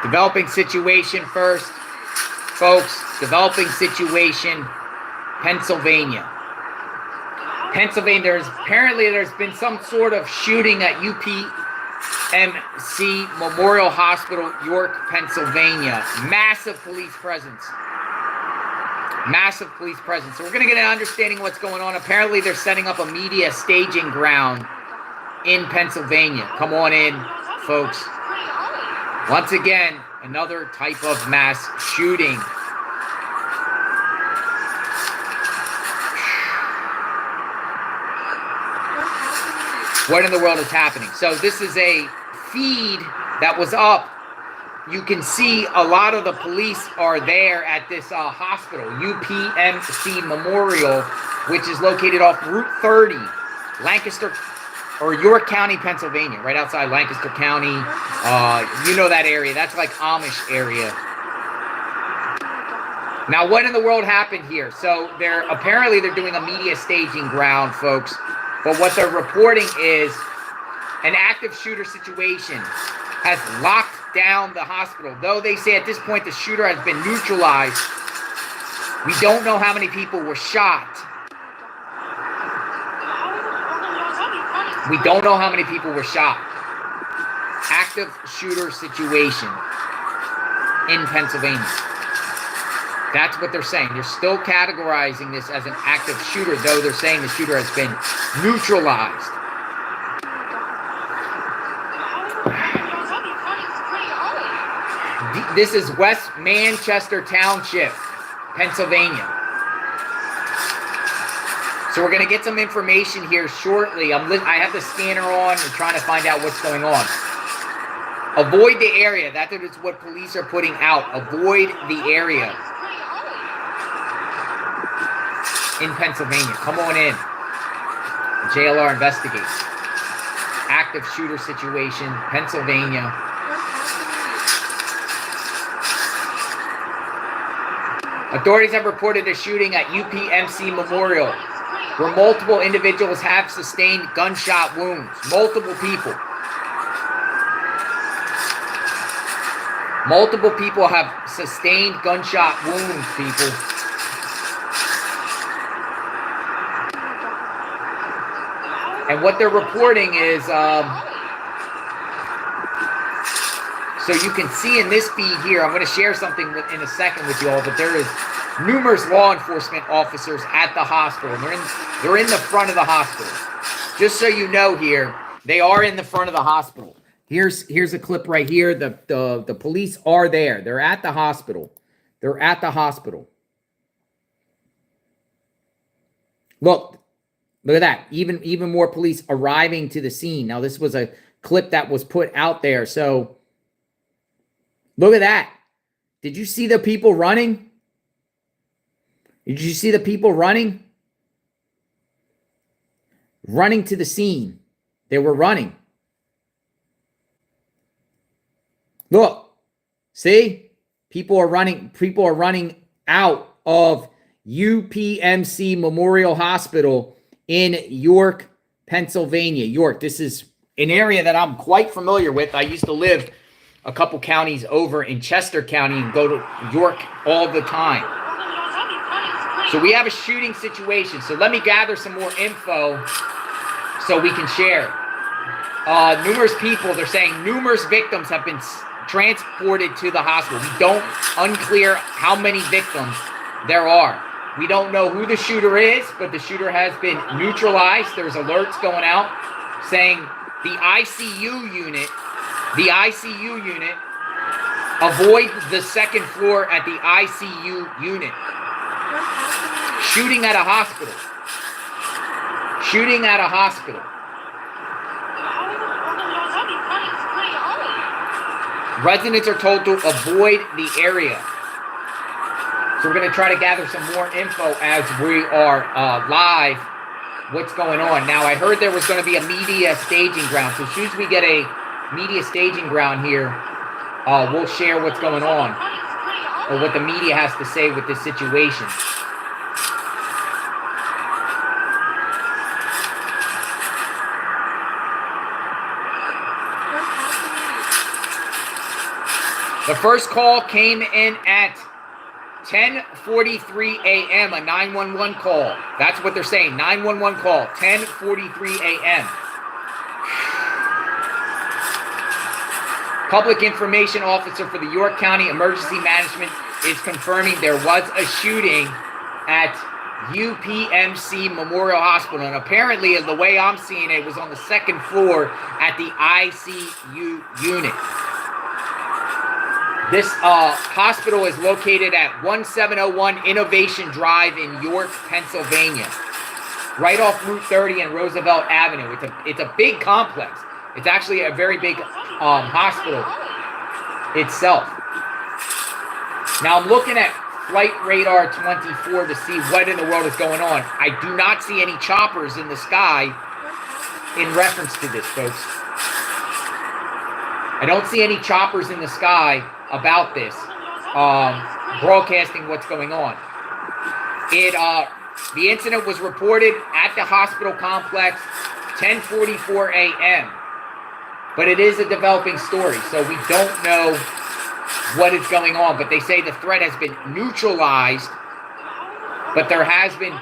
Developing situation first. Folks, developing situation, Pennsylvania. There's been some sort of shooting at UPMC Memorial Hospital, York, Pennsylvania. Massive police presence. Massive police presence. So we're going to get an understanding of what's going on. Apparently they're setting up a media staging ground in Pennsylvania. Come on in, folks. Once again, another type of mass shooting. What in the world is happening? So this is a feed that was up. You can see a lot of the police are there at this hospital, UPMC Memorial, which is located off Route 30, Lancaster, or York County, Pennsylvania, right outside Lancaster County. You know that area. That's like Amish area. Now, what in the world happened here? So apparently they're doing a media staging ground, folks. But what they're reporting is an active shooter situation has locked down the hospital. Though they say at this point the shooter has been neutralized, we don't know how many people were shot. We don't know how many people were shot. Active shooter situation in Pennsylvania. That's what they're saying. They're still categorizing this as an active shooter, though they're saying the shooter has been neutralized. This is West Manchester Township, Pennsylvania. So we're going to get some information here shortly. I have the scanner on and trying to find out what's going on. Avoid the area. That is what police are putting out. Avoid the area in Pennsylvania. Come on in. JLR investigates. Active shooter situation, Pennsylvania. Authorities have reported a shooting at UPMC Memorial, where multiple individuals have sustained gunshot wounds. Multiple people. Multiple people have sustained gunshot wounds, people. And what they're reporting is, so you can see in this feed here, I'm going to share something in a second with you all, but there is numerous law enforcement officers at the hospital. They're in the front of the hospital. Just so you know here, they are in the front of the hospital. Here's a clip right here. The police are there. They're at the hospital. They're at the hospital. Look at that. Even more police arriving to the scene. Now, this was a clip that was put out there. So, look at that. Did you see the people running? Did you see the people running? Running to the scene. They were running. Look. See? People are running out of UPMC Memorial Hospital in York, Pennsylvania. York, this is an area that I'm quite familiar with. I used to live a couple counties over in Chester County and go to York all the time. So we have a shooting situation. So let me gather some more info so we can share. Numerous people, they're saying numerous victims have been transported to the hospital. Unclear how many victims there are. We don't know who the shooter is, but the shooter has been neutralized. There's alerts going out saying the ICU unit, avoid the second floor at the ICU unit. Shooting at a hospital. Shooting at a hospital. Residents are told to avoid the area. So we're going to try to gather some more info as we are live. What's going on? Now, I heard there was going to be a media staging ground. So as soon as we get a media staging ground here, we'll share what's going on or what the media has to say with this situation. The first call came in at 10:43 a.m., a 911 call. That's what they're saying, 911 call, 10:43 a.m. Public Information Officer for the York County Emergency Management is confirming there was a shooting at UPMC Memorial Hospital. And apparently, the way I'm seeing it, was on the second floor at the ICU unit. This hospital is located at 1701 Innovation Drive in York, Pennsylvania, right off Route 30 and Roosevelt Avenue. It's a big complex. It's actually a very big hospital itself. Now I'm looking at Flight Radar 24 to see what in the world is going on. I do not see any choppers in the sky in reference to this, folks. I don't see any choppers in the sky about this, broadcasting what's going on. The incident was reported at the hospital complex 10:44 a.m., but it is a developing story, so we don't know what is going on. But they say the threat has been neutralized, but there has been...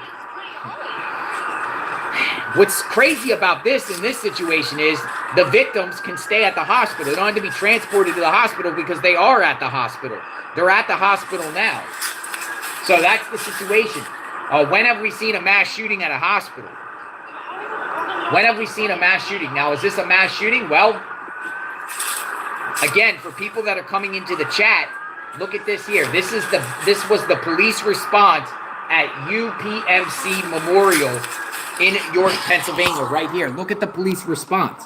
What's crazy about this in this situation is the victims can stay at the hospital. They don't have to be transported to the hospital because they are at the hospital. They're at the hospital now. So that's the situation. When have we seen a mass shooting at a hospital? When have we seen a mass shooting? Now, is this a mass shooting? Well, again, for people that are coming into the chat, look at this here. This was the police response at UPMC Memorial in York, Pennsylvania, right here. Look at the police response.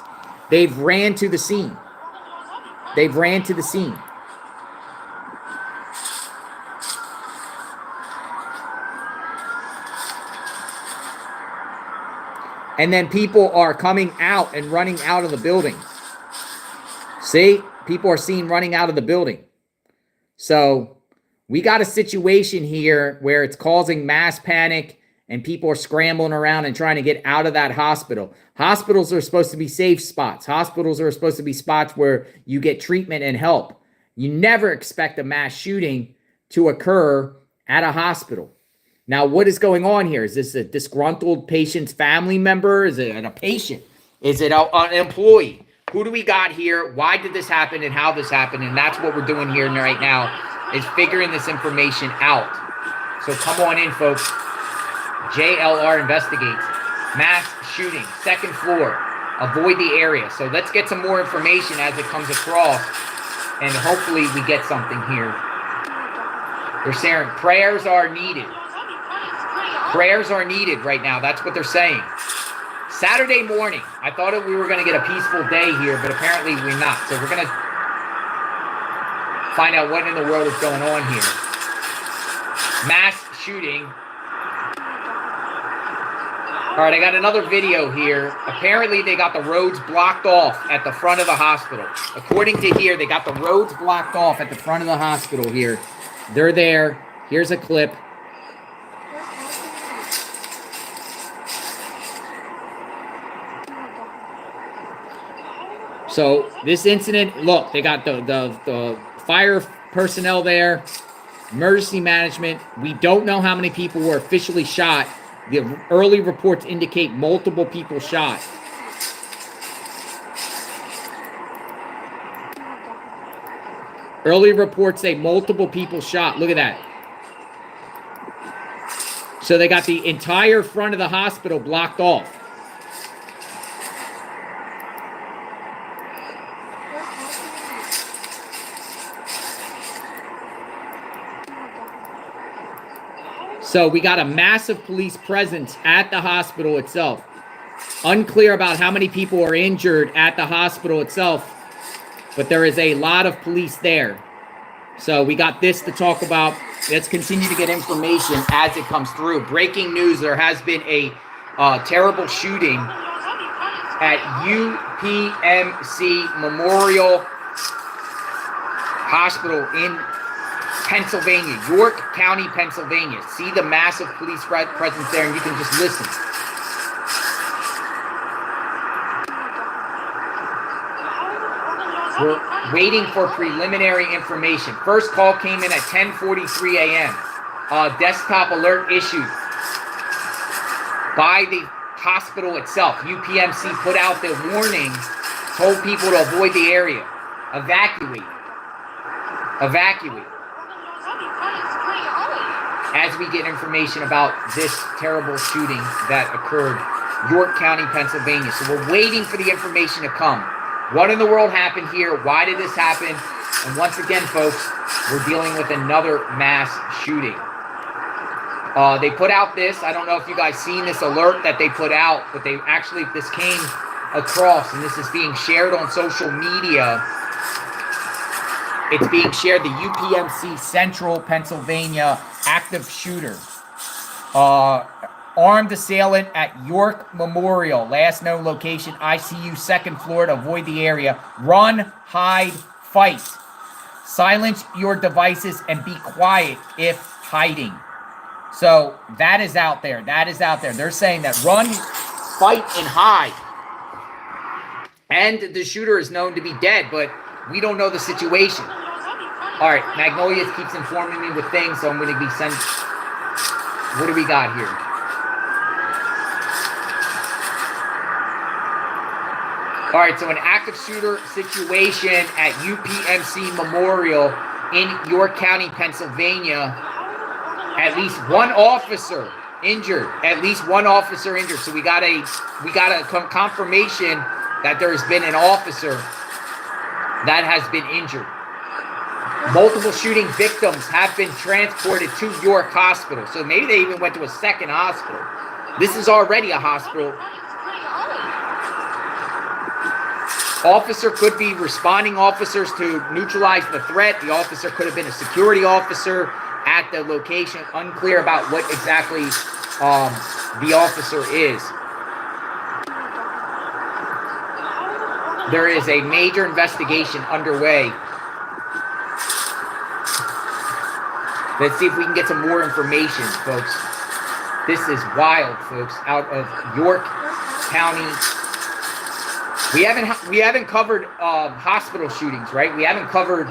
They've ran to the scene. They've ran to the scene. And then people are coming out and running out of the building. See? People are seen running out of the building. So we got a situation here where it's causing mass panic and people are scrambling around and trying to get out of that hospital. Hospitals are supposed to be safe spots. Hospitals are supposed to be spots where you get treatment and help. You never expect a mass shooting to occur at a hospital. Now, what is going on here? Is this a disgruntled patient's family member? Is it a patient? Is it an employee? Who do we got here? Why did this happen and how this happened? And that's what we're doing here right now, is figuring this information out. So come on in, folks. JLR investigates. Mass shooting, second floor. Avoid the area. So let's get some more information as it comes across. And hopefully we get something here. They're saying prayers are needed. Prayers are needed right now. That's what they're saying. Saturday morning. I thought we were going to get a peaceful day here, but apparently we're not. So we're going to find out what in the world is going on here. Mass shooting. All right, I got another video here. Apparently, they got the roads blocked off at the front of the hospital. According to here, they got the roads blocked off at the front of the hospital here. They're there. Here's a clip. So this incident, look, they got the fire personnel there, emergency management. We don't know how many people were officially shot. The early reports indicate multiple people shot. Early reports say multiple people shot. Look at that. So they got the entire front of the hospital blocked off. So we got a massive police presence at the hospital itself. Unclear about how many people are injured at the hospital itself, but there is a lot of police there. So we got this to talk about. Let's continue to get information as it comes through. Breaking news, there has been a terrible shooting at UPMC Memorial Hospital in Pennsylvania, York County, Pennsylvania. See the massive police presence there, and you can just listen. We're waiting for preliminary information. First call came in at 10:43 a.m. Desktop alert issued by the hospital itself. UPMC put out the warning, told people to avoid the area. Evacuate. Evacuate. As we get information about this terrible shooting that occurred York County, Pennsylvania. So we're waiting for the information to come. What in the world happened here? Why did this happen? And once again, folks, we're dealing with another mass shooting. They put out this. I don't know if you guys seen this alert that they put out, but they actually, this came across, and this is being shared on social media. It's being shared, the UPMC Central Pennsylvania active shooter. Armed assailant at York Memorial. Last known location, ICU, second floor. To avoid the area. Run, hide, fight. Silence your devices and be quiet if hiding. So that is out there. That is out there. They're saying that run, fight, and hide. And the shooter is known to be dead, but we don't know the situation. All right, Magnolia keeps informing me with things, so I'm going to be sent. What do we got here? All right, so an active shooter situation at UPMC Memorial in York County, Pennsylvania. At least one officer injured. At least one officer injured. So we got a confirmation that there has been an officer that has been injured. Multiple shooting victims have been transported to York Hospital. So maybe they even went to a second hospital. This is already a hospital. Officer could be responding officers to neutralize the threat. The officer could have been a security officer at the location. Unclear about what exactly the officer is. There is a major investigation underway. Let's see if we can get some more information, folks. This is wild, folks, out of York County. We haven't covered hospital shootings, right? We haven't covered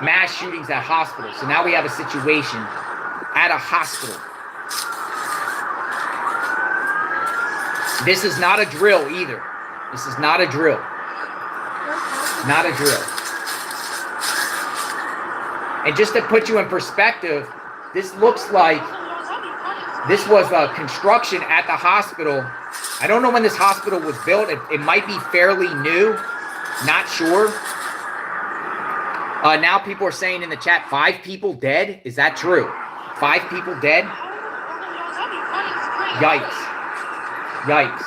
mass shootings at hospitals. So now we have a situation at a hospital. This is not a drill either. This is not a drill. Not a drill. And just to put you in perspective, this looks like this was construction at the hospital. I don't know when this hospital was built. It might be fairly new. Not sure. Now people are saying in the chat, 5 people dead. Is that true? 5 people dead? Yikes. Yikes.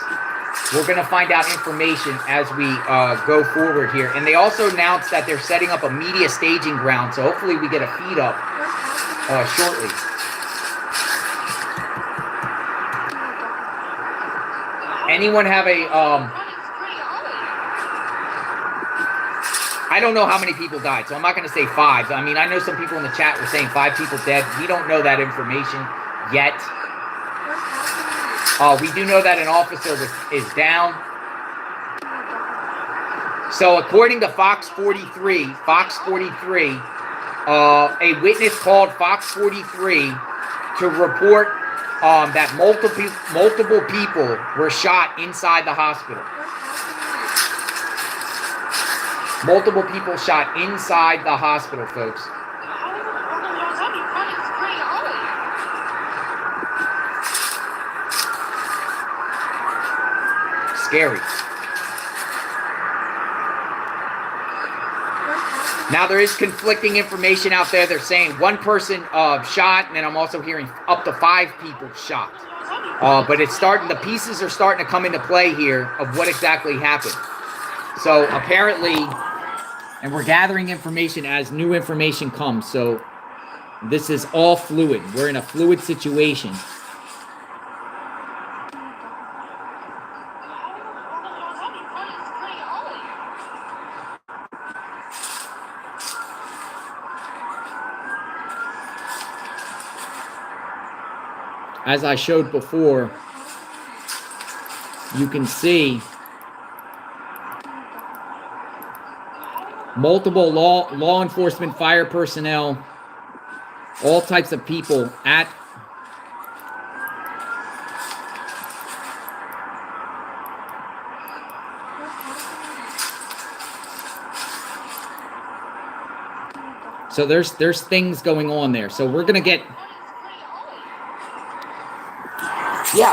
We're going to find out information as we go forward here. And they also announced that they're setting up a media staging ground. So hopefully we get a feed up shortly. Anyone have a... I don't know how many people died, so I'm not going to say 5. I mean, I know some people in the chat were saying 5 people dead. We don't know that information yet. We do know that an officer is down. So according to Fox 43, a witness called Fox 43 to report that multiple people were shot inside the hospital. Multiple people shot inside the hospital, folks. Scary. Now there is conflicting information out there. They're saying 1 person shot, and then I'm also hearing up to 5 people shot. But it's starting, the pieces are starting to come into play here of what exactly happened. So apparently, and we're gathering information as new information comes. So this is all fluid. We're in a fluid situation. As I showed before, you can see multiple law enforcement, fire personnel, all types of people at so there's things going on there. So we're gonna get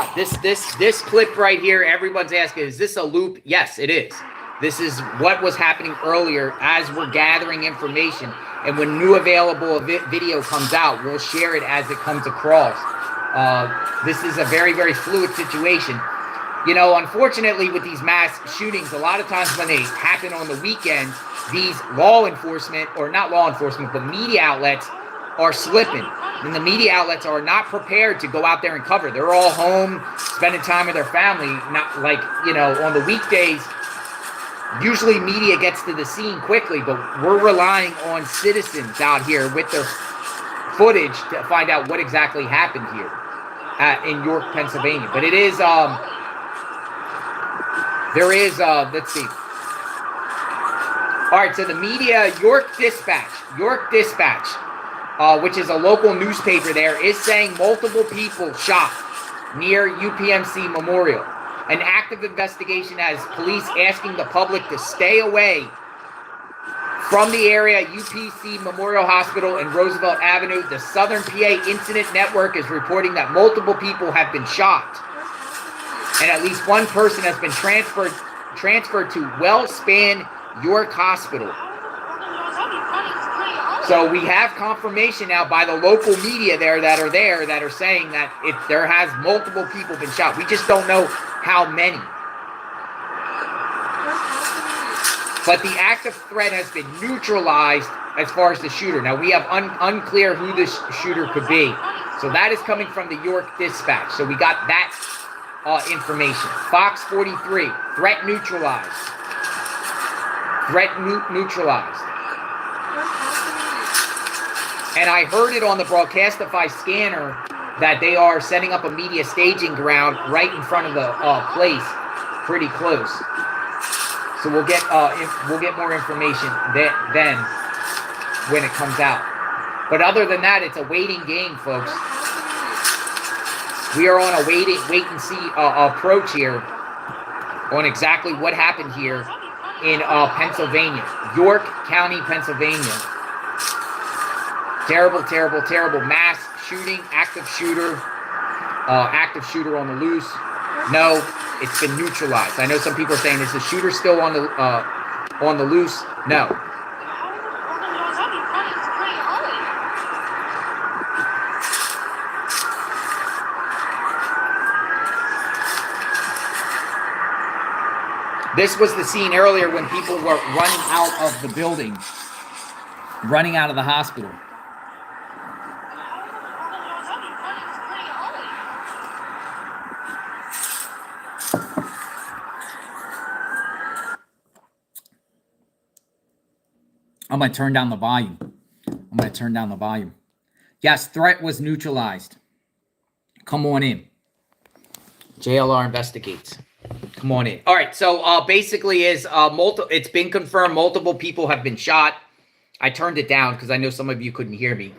this clip right here. Everyone's asking, is this a loop? Yes, it is. This is what was happening earlier as we're gathering information. And when new available video comes out, we'll share it as it comes across. This is a very, very fluid situation. You know, unfortunately, with these mass shootings, a lot of times when they happen on the weekends, these law enforcement, or not law enforcement, but media outlets are slipping. And the media outlets are not prepared to go out there and cover. They're all home, spending time with their family. Not like, you know, on the weekdays, usually media gets to the scene quickly, but we're relying on citizens out here with their footage to find out what exactly happened here in York, Pennsylvania. But it is, let's see. All right, so the media, York Dispatch, which is a local newspaper there, is saying multiple people shot near UPMC Memorial. An active investigation has police asking the public to stay away from the area. UPMC Memorial Hospital and Roosevelt Avenue. The Southern PA Incident Network is reporting that multiple people have been shot, and at least one person has been transferred to Wellspan York Hospital. So we have confirmation now by the local media that are saying that there has multiple people been shot. We just don't know how many. But the active threat has been neutralized as far as the shooter. Now we have unclear who this shooter could be. So that is coming from the York Dispatch. So we got that information. Fox 43, threat neutralized. Neutralized. And I heard it on the Broadcastify scanner that they are setting up a media staging ground right in front of the place, pretty close. So we'll get more information then when it comes out. But other than that, it's a waiting game, folks. We are on a wait and see approach here on exactly what happened here in Pennsylvania, York County, Pennsylvania. Terrible, terrible, terrible mass shooting, active shooter on the loose. No, it's been neutralized. I know some people are saying, is the shooter still on the loose? No. This was the scene earlier when people were running out of the building, running out of the hospital. I'm going to turn down the volume. Yes, threat was neutralized. Come on in. JLR investigates. Come on in. All right, so basically it's been confirmed multiple people have been shot. I turned it down because I know some of you couldn't hear me.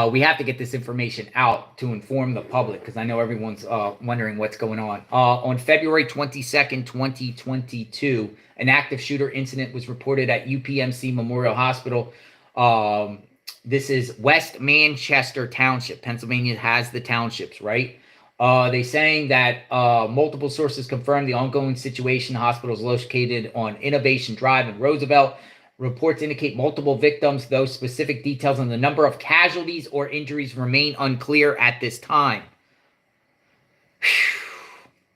We have to get this information out to inform the public because I know everyone's wondering what's going on. On February 22nd, 2022, an active shooter incident was reported at UPMC Memorial Hospital. This is West Manchester Township. Pennsylvania has the townships, right? They're saying that multiple sources confirmed the ongoing situation. The hospital is located on Innovation Drive in Roosevelt. Reports indicate multiple victims, though specific details on the number of casualties or injuries remain unclear at this time.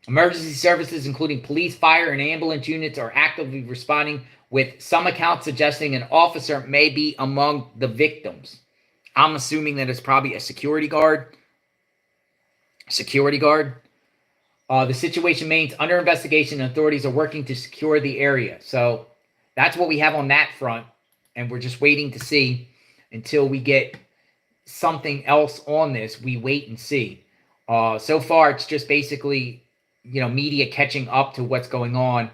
Emergency services, including police, fire, and ambulance units, are actively responding, with some accounts suggesting an officer may be among the victims. I'm assuming that it's probably a security guard. The situation remains under investigation, and authorities are working to secure the area. So that's what we have on that front, and we're just waiting to see until we get something else on this. We wait and see. So far, it's just basically, media catching up to what's going on,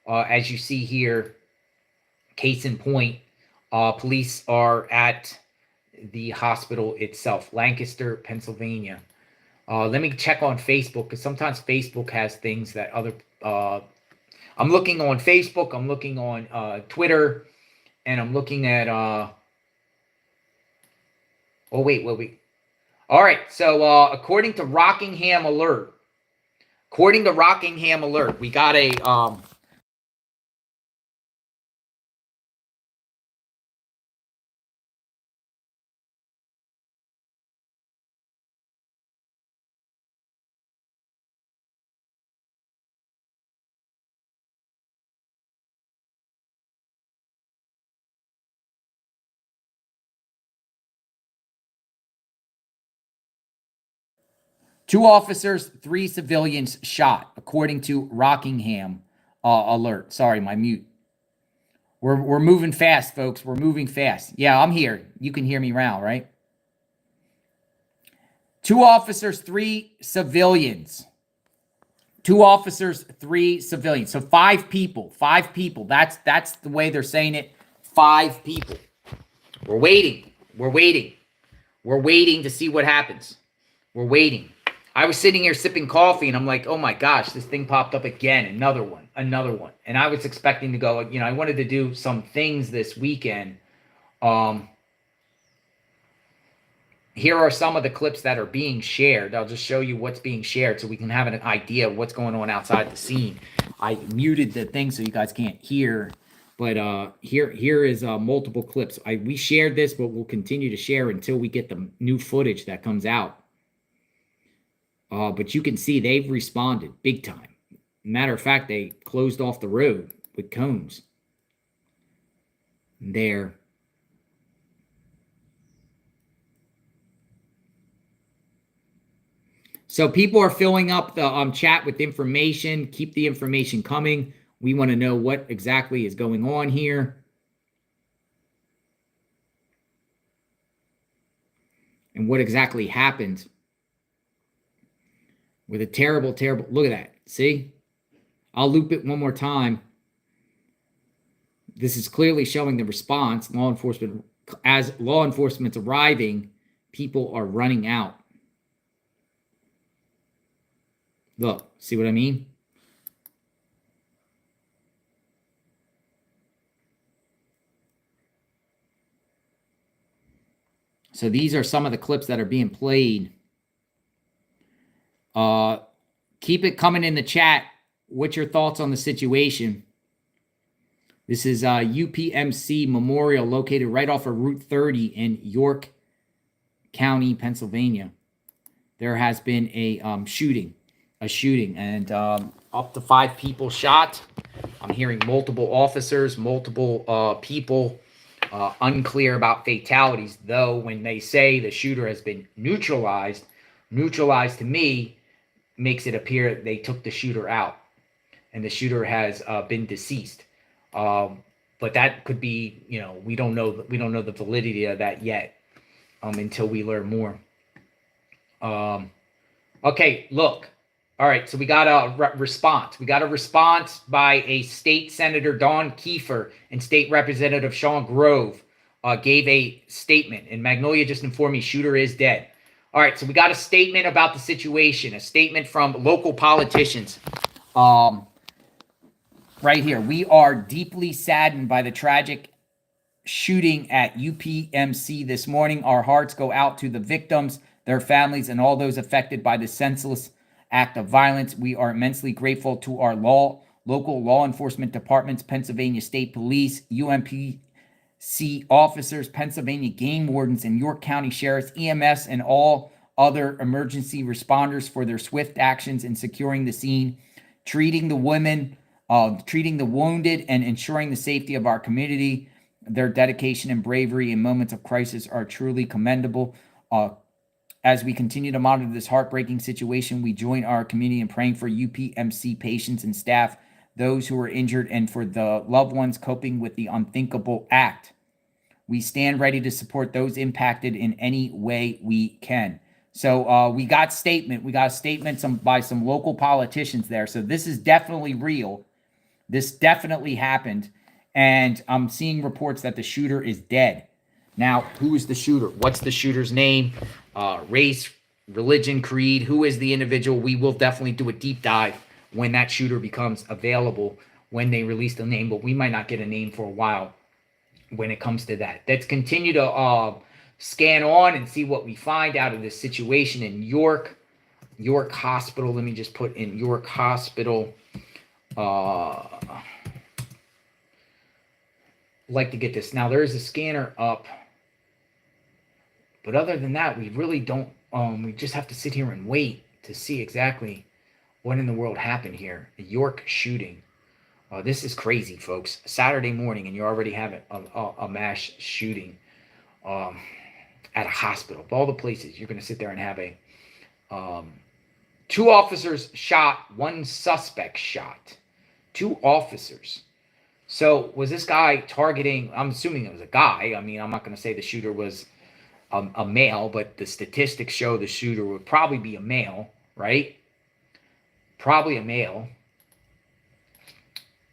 as you see here Case in point, police are at the hospital itself, Lancaster, Pennsylvania. Let me check on Facebook, because sometimes Facebook has things that other... I'm looking on Facebook, I'm looking on Twitter, and I'm looking at... oh, wait. All right, so according to Rockingham Alert, we got a... Two officers, 3 civilians shot, according to Rockingham Alert. Sorry, my mute. We're moving fast, folks. We're moving fast. Yeah, I'm here. You can hear me now, right? 2 officers, 3 civilians. 2 officers, 3 civilians. So 5 people. 5 people. That's the way they're saying it. 5 people. We're waiting. We're waiting to see what happens. We're waiting. I was sitting here sipping coffee, and I'm like, oh my gosh, this thing popped up again. Another one. And I was expecting to go, I wanted to do some things this weekend. Here are some of the clips that are being shared. I'll just show you what's being shared so we can have an idea of what's going on outside the scene. I muted the thing so you guys can't hear. But here is multiple clips. We shared this, but we'll continue to share until we get the new footage that comes out. But you can see they've responded big time. Matter of fact, they closed off the road with cones. There. So people are filling up the chat with information. Keep the information coming. We want to know what exactly is going on here. And what exactly happened. With a terrible, terrible... Look at that. See? I'll loop it one more time. This is clearly showing the response. As law enforcement's arriving, people are running out. Look, see what I mean? So these are some of the clips that are being played. Keep it coming in the chat. What's your thoughts on the situation? This is UPMC Memorial, located right off of Route 30 in York County, Pennsylvania. There has been a shooting, and up to 5 people shot. I'm hearing multiple officers, multiple people. Unclear about fatalities, though. When they say the shooter has been neutralized to me makes it appear they took the shooter out, and the shooter has been deceased. But that could be, we don't know the validity of that yet until we learn more. Okay, look. All right, so we got a response. We got a response by a state senator, Dawn Kiefer, and state representative Sean Grove gave a statement. And Magnolia just informed me shooter is dead. All right, so we got a statement about the situation, a statement from local politicians. Right here. We are deeply saddened by the tragic shooting at UPMC this morning. Our hearts go out to the victims, their families, and all those affected by the senseless act of violence. We are immensely grateful to our local law enforcement departments, Pennsylvania State Police, UPMC officers, Pennsylvania game wardens, and York County sheriffs, EMS, and all other emergency responders for their swift actions in securing the scene, treating the women, treating the wounded, and ensuring the safety of our community. Their dedication and bravery in moments of crisis are truly commendable. As we continue to monitor this heartbreaking situation, we join our community in praying for UPMC patients and staff, those who are injured, and for the loved ones coping with the unthinkable act. We stand ready to support those impacted in any way we can. So we got statement. We got a statement by some local politicians there. So this is definitely real. This definitely happened. And I'm seeing reports that the shooter is dead. Now, who is the shooter? What's the shooter's name? Race, religion, creed. Who is the individual? We will definitely do a deep dive when that shooter becomes available, when they release the name, but we might not get a name for a while when it comes to that. Let's continue to scan on and see what we find out of this situation in York Hospital. Let me just put in York Hospital. Like to get this. Now, there is a scanner up. But other than that, we really don't, we just have to sit here and wait to see exactly what in the world happened here. The York shooting. This is crazy, folks. Saturday morning, and you already have a mass shooting at a hospital. Of all the places, you're going to sit there and have a 2 officers shot, 1 suspect shot. 2 officers. So was this guy targeting? I'm assuming it was a guy. I mean, I'm not going to say the shooter was a male, but the statistics show the shooter would probably be a male, right? Probably a male.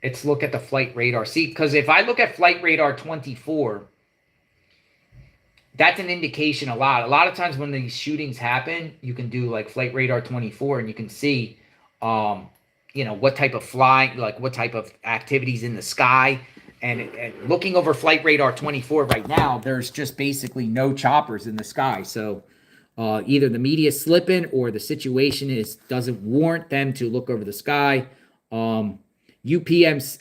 Let's look at the flight radar. See, because if I look at flight radar 24, that's an indication a lot. A lot of times when these shootings happen, you can do like flight radar 24 and you can see, what type of flying, like what type of activities in the sky. And looking over flight radar 24 right now, there's just basically no choppers in the sky. So either the media is slipping or the situation doesn't warrant them to look over the sky. UPMC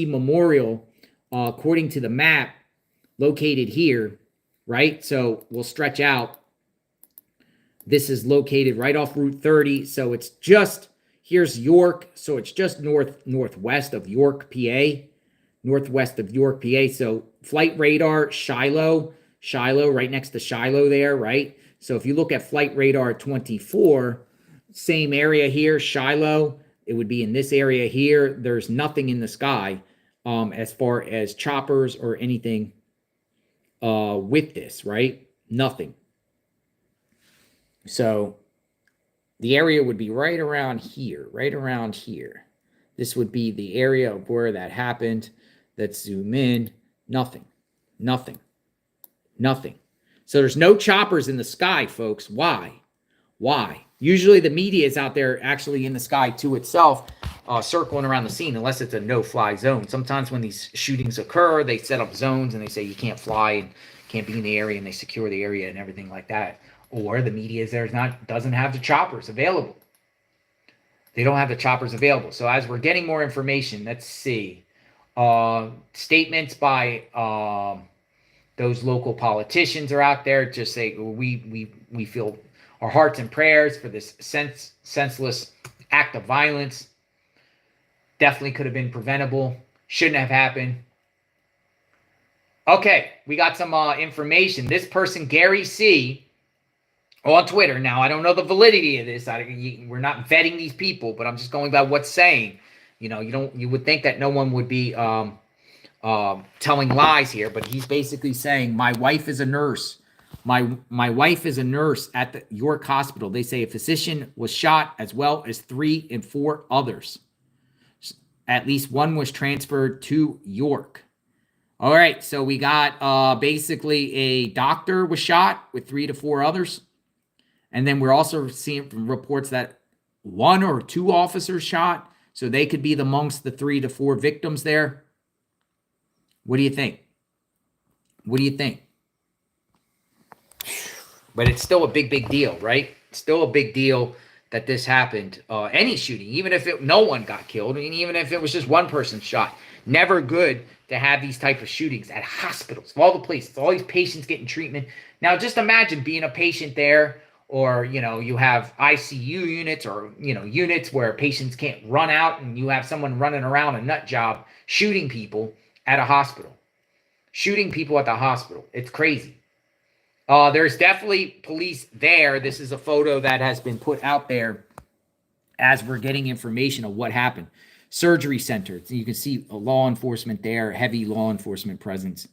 Memorial, according to the map, located here, right? So we'll stretch out. This is located right off Route 30. So it's just, here's York. So it's just northwest of York, PA. Northwest of York, PA. So flight radar, Shiloh, right next to Shiloh there, right? So if you look at flight radar 24, same area here, Shiloh, it would be in this area here. There's nothing in the sky as far as choppers or anything with this, right? Nothing. So the area would be right around here, This would be the area of where that happened. Let's zoom in. Nothing. So there's no choppers in the sky, folks. Why? Usually the media is out there actually in the sky to itself, circling around the scene, unless it's a no-fly zone. Sometimes when these shootings occur, they set up zones and they say you can't fly and can't be in the area, and they secure the area and everything like that. Or the media is there doesn't have the choppers available. They don't have the choppers available. So as we're getting more information, let's see. Statements by those local politicians are out there just say we feel our hearts and prayers for this senseless act of violence. Definitely could have been preventable. Shouldn't have happened. Okay, we got some information. This person, Gary C., on Twitter. Now, I don't know the validity of this. We're not vetting these people, but I'm just going by what's saying. You would think that no one would be telling lies here, but he's basically saying, my wife is a nurse. My wife is a nurse at the York Hospital. They say a physician was shot as well as 3 and 4 others. At least one was transferred to York. All right, so we got basically a doctor was shot with 3 to 4 others. And then we're also seeing reports that 1 or 2 officers shot. So they could be amongst the 3 to 4 victims there. What do you think? But it's still a big deal, right? It's still a big deal that this happened. Any shooting, even if no one got killed, and even if it was just one person shot. Never good to have these type of shootings at hospitals, of all the places, all these patients getting treatment. Now, just imagine being a patient there, or, you have ICU units or, units where patients can't run out, and you have someone running around a nut job shooting people at a hospital. It's crazy. There's definitely police there. This is a photo that has been put out there as we're getting information of what happened. Surgery center. So you can see a law enforcement there, heavy law enforcement presence.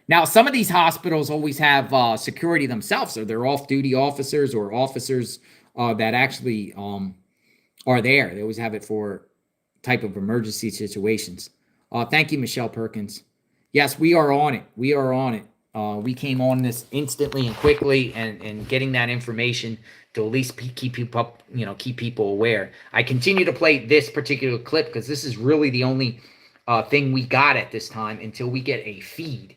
Now, some of these hospitals always have security themselves, so they're off-duty officers or officers that actually are there. They always have it for type of emergency situations. Thank you, Michelle Perkins. Yes, we are on it. We are on it. We came on this instantly and quickly, and getting that information to at least keep people up, keep people aware. I continue to play this particular clip because this is really the only thing we got at this time until we get a feed.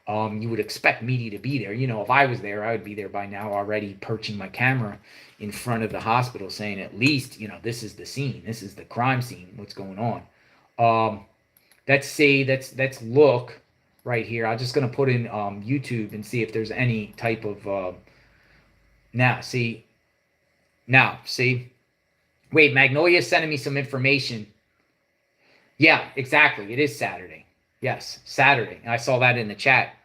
You would expect media to be there. If I was there, I would be there by now already, perching my camera in front of the hospital saying, at least, this is the scene. This is the crime scene. What's going on? Let's see. Let's look right here. I'm just going to put in YouTube and see if there's any type of now see. Wait, Magnolia's sending me some information. Yeah, exactly. It is Saturday. Yes, Saturday. I saw that in the chat.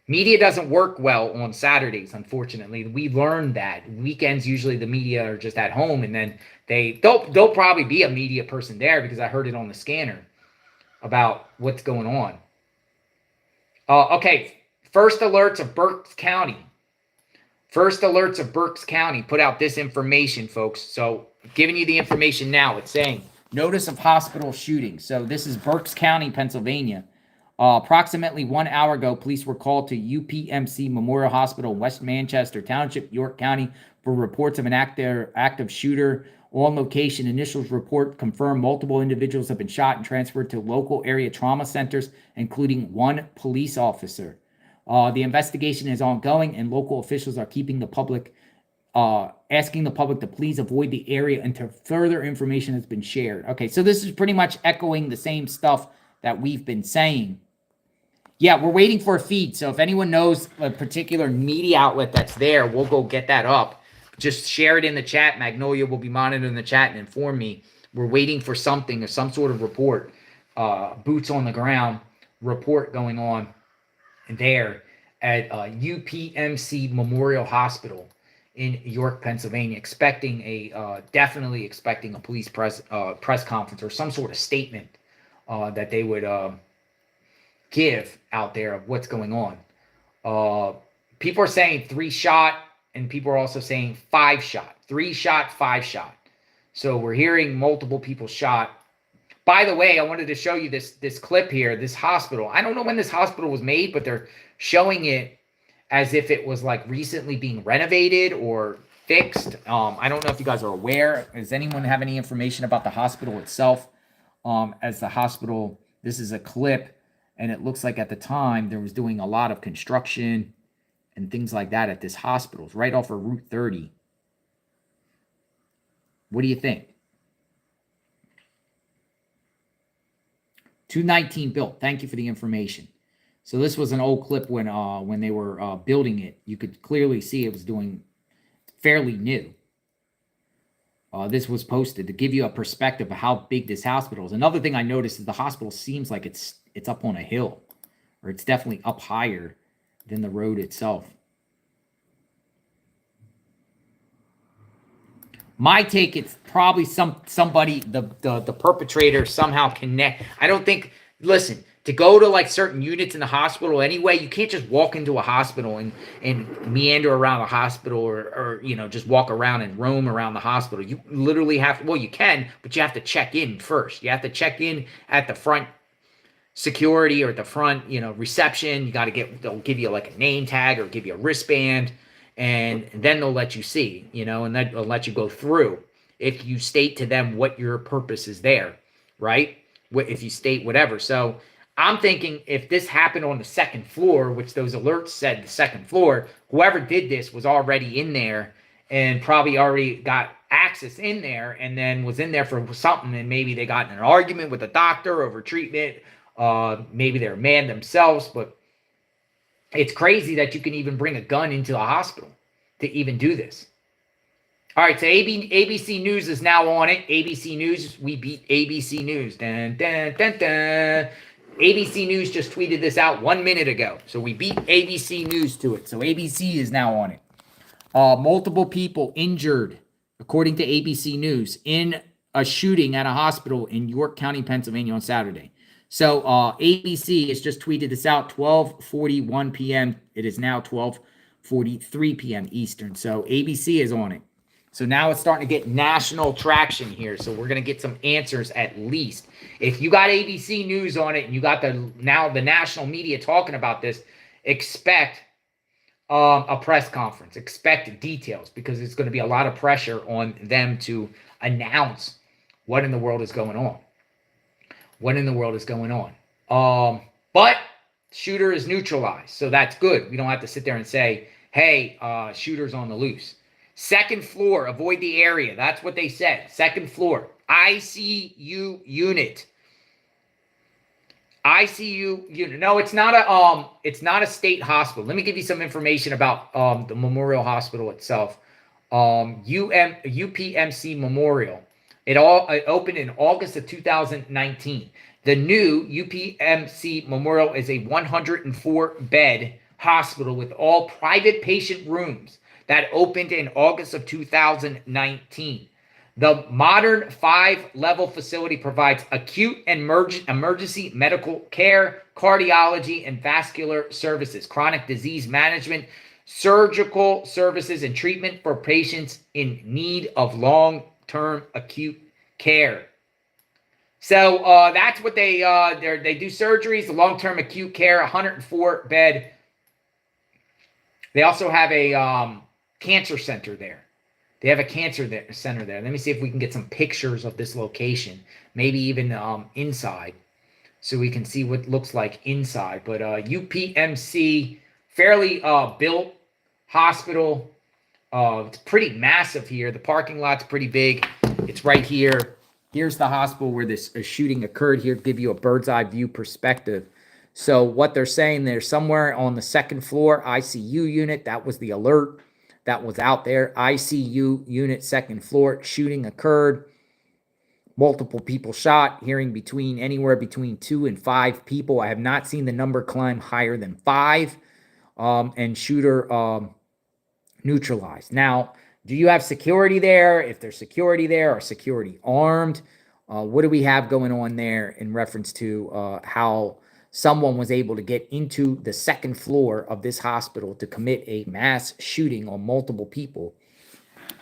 Media doesn't work well on Saturdays, unfortunately. We learned that. Weekends, usually the media are just at home, and then they'll probably be a media person there because I heard it on the scanner about what's going on. Okay, first alerts of Berks County. First alerts of Berks County put out this information, folks. So giving you the information now. It's saying notice of hospital shooting. So this is Berks County, Pennsylvania. Approximately 1 hour ago, police were called to UPMC Memorial Hospital, West Manchester Township, York County, for reports of an active shooter. On location, initial report confirmed multiple individuals have been shot and transferred to local area trauma centers, including one police officer. The investigation is ongoing, and local officials are keeping the public, asking the public to please avoid the area until further information has been shared. Okay, so this is pretty much echoing the same stuff that we've been saying. Yeah, we're waiting for a feed. So if anyone knows a particular media outlet that's there, we'll go get that up. Just share it in the chat. Magnolia will be monitoring the chat and inform me. We're waiting for something or some sort of report, boots on the ground report going on there at UPMC Memorial Hospital in York, Pennsylvania, definitely expecting a police press conference or some sort of statement that they would give out there of what's going on. People are saying 3 shot, and people are also saying 5 shot. 3 shot, 5 shot. So we're hearing multiple people shot. By the way, I wanted to show you this clip here, this hospital. I don't know when this hospital was made, but they're showing it as if it was like recently being renovated or fixed. I don't know if you guys are aware. Does anyone have any information about the hospital itself? As the hospital, this is a clip, and it looks like at the time there was doing a lot of construction and things like that at this hospital. It's right off of Route 30. What do you think? 219 built. Thank you for the information. So this was an old clip when they were building it. You could clearly see it was doing fairly new. This was posted to give you a perspective of how big this hospital is. Another thing I noticed is the hospital seems like it's up on a hill, or it's definitely up higher than the road itself. My take, it's probably somebody, the perpetrator somehow connect. I don't think, listen, to go to like certain units in the hospital anyway, you can't just walk into a hospital and meander around the hospital or just walk around and roam around the hospital. You literally have to, well, you can, but you have to check in first. You have to check in at the front security or at the front, reception. You got to they'll give you like a name tag or give you a wristband, and then they'll let you see, and then they'll let you go through if you state to them what your purpose is there, right? If you state whatever. So I'm thinking if this happened on the second floor, which those alerts said the second floor, whoever did this was already in there and probably already got access in there and then was in there for something, and maybe they got in an argument with a doctor over treatment. Maybe they're mad themselves, but it's crazy that you can even bring a gun into a hospital to even do this. All right, so ABC News is now on it. ABC News, we beat ABC News. Dun, dun, dun, dun. ABC News just tweeted this out 1 minute ago. So we beat ABC News to it. So ABC is now on it. Multiple people injured, according to ABC News, in a shooting at a hospital in York County, Pennsylvania on Saturday. So ABC has just tweeted this out, 12:41 p.m. It is now 12:43 p.m. Eastern. So ABC is on it. So now it's starting to get national traction here. So we're going to get some answers at least. If you got ABC News on it and you got the national media talking about this, expect a press conference. Expect details, because it's going to be a lot of pressure on them to announce what in the world is going on. What in the world is going on? But shooter is neutralized, so that's good. We don't have to sit there and say, hey, shooter's on the loose. Second floor, avoid the area. That's what they said. Second floor, ICU unit. ICU unit. No, it's not a state hospital. Let me give you some information about the Memorial Hospital itself. UPMC Memorial. It opened in August of 2019. The new UPMC Memorial is a 104-bed hospital with all private patient rooms that opened in August of 2019. The modern 5-level facility provides acute and emergency medical care, cardiology and vascular services, chronic disease management, surgical services, and treatment for patients in need of long-term acute care. So that's what they do surgeries, the long-term acute care, 104-bed. They also have a cancer center there. They have a cancer center there. Let me see if we can get some pictures of this location, maybe even inside, so we can see what it looks like inside. But UPMC, fairly built hospital. It's pretty massive here. The parking lot's pretty big. It's right here. Here's the hospital where this shooting occurred. Here, give you a bird's eye view perspective. So what they're saying, they're somewhere on the second floor, ICU unit. That was the alert that was out there. ICU unit, second floor, shooting occurred. Multiple people shot, hearing anywhere between 2 and 5 people. I have not seen the number climb higher than 5. And shooter neutralized. Now, do you have security there? If there's security there, are security armed? What do we have going on there in reference to how someone was able to get into the second floor of this hospital to commit a mass shooting on multiple people?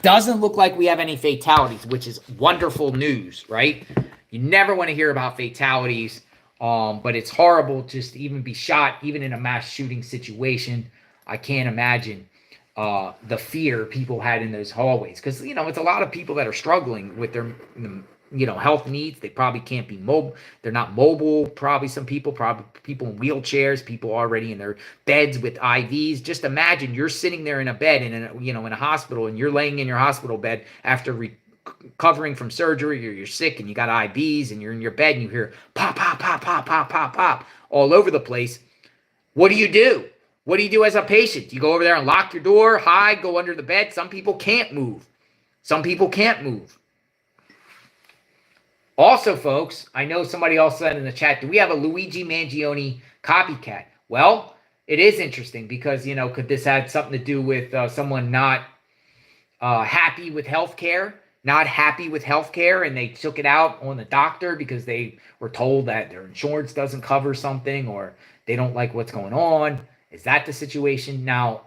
Doesn't look like we have any fatalities, which is wonderful news, right? You never want to hear about fatalities, but it's horrible just to even be shot, even in a mass shooting situation. I can't imagine the fear people had in those hallways, because, it's a lot of people that are struggling with their health needs. They probably can't be mobile. They're not mobile. Probably people in wheelchairs, people already in their beds with IVs. Just imagine you're sitting there in a bed in a hospital, and you're laying in your hospital bed after recovering from surgery, or you're sick and you got IVs and you're in your bed and you hear pop, pop, pop, pop, pop, pop, pop all over the place. What do you do? What do you do as a patient? You go over there and lock your door, hide, go under the bed. Some people can't move. Also, folks, I know somebody else said in the chat, do we have a Luigi Mangione copycat? Well, it is interesting because, could this have something to do with someone not happy with healthcare? And they took it out on the doctor because they were told that their insurance doesn't cover something, or they don't like what's going on. Is that the situation? Now,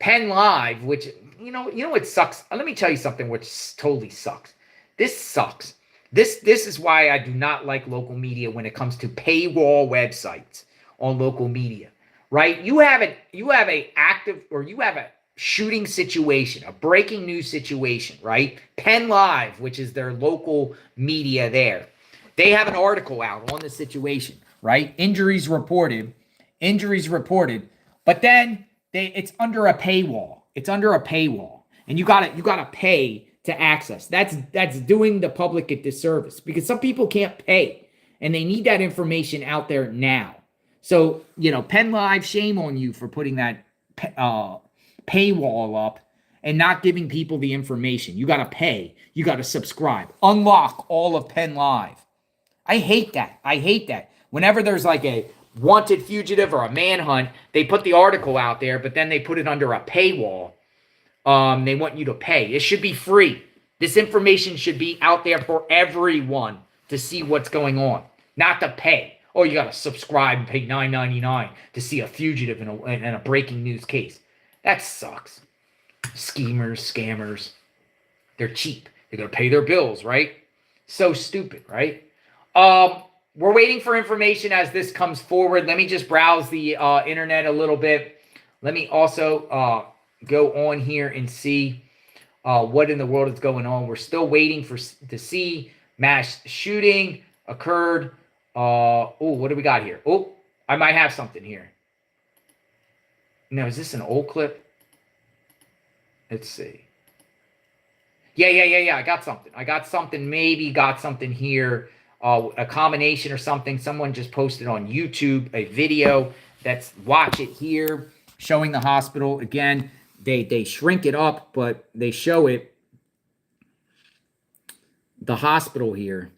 Penn Live, which, it sucks. Let me tell you something which totally sucks. This sucks. This is why I do not like local media when it comes to paywall websites on local media, right? You have a shooting situation, a breaking news situation, right? Penn Live, which is their local media there. They have an article out on the situation, right? Injuries reported, but then it's under a paywall. And you gotta pay to access. That's doing the public a disservice, because some people can't pay and they need that information out there now. So, Penn Live, shame on you for putting that paywall up and not giving people the information. You got to pay. You got to subscribe. Unlock all of Penn Live. I hate that. Whenever there's like a wanted fugitive or a manhunt, they put the article out there, but then they put it under a paywall. They want you to pay. It should be free. This information should be out there for everyone to see what's going on, not to pay. Oh, you got to subscribe and pay $9.99 to see a fugitive in a breaking news case. That sucks. Schemers, scammers. They're cheap. They're going to pay their bills, right? So stupid, right? We're waiting for information as this comes forward. Let me just browse the internet a little bit. Let me also go on here and see what in the world is going on. We're still waiting to see mass shooting occurred. Oh, what do we got here? Oh, I might have something here. No, is this an old clip? Let's see. Yeah. I got something. Maybe got something here. A combination or something. Someone just posted on YouTube a video. That's watch it here, showing the hospital again. They shrink it up, but they show it. The hospital here.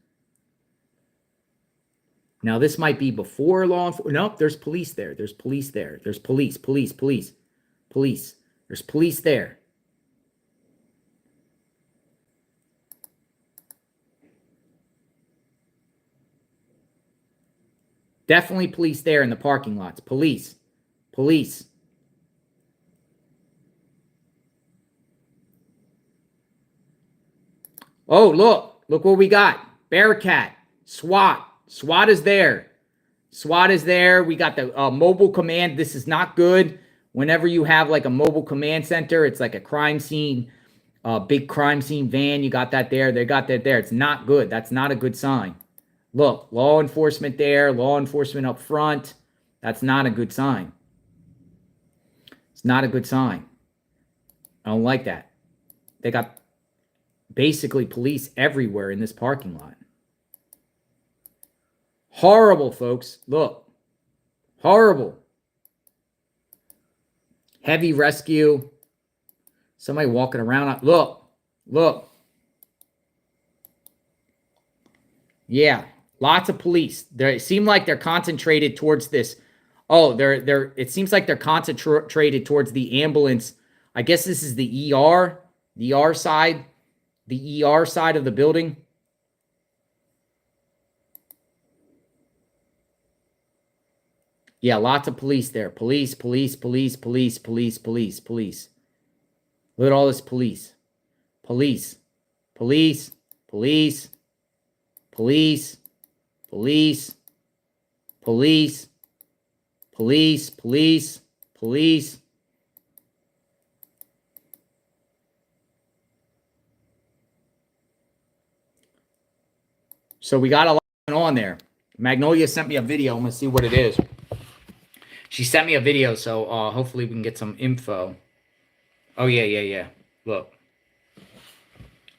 Now this might be before law enforcement. Nope, there's police there. There's police there. There's police. There's police there. Definitely police there in the parking lots. Police. Oh, look what we got. Bearcat, SWAT. SWAT is there. We got the mobile command. This is not good. Whenever you have like a mobile command center, it's like a crime scene, big crime scene van. You got that there. They got that there. It's not good. That's not a good sign. Look, law enforcement there, law enforcement up front. That's not a good sign. It's not a good sign. I don't like that. They got basically police everywhere in this parking lot. Horrible, folks. Look. Horrible. Heavy rescue. Somebody walking around. Look. Yeah. Lots of police. It seems like they're concentrated towards this. Oh, it seems like they're concentrated towards the ambulance. I guess this is the ER side of the building. Yeah, lots of police there. Police. Look at all this police. Police. So we got a lot going on there. Magnolia sent me a video. I'm going to see what it is. She sent me a video, so hopefully we can get some info. Oh, yeah. Look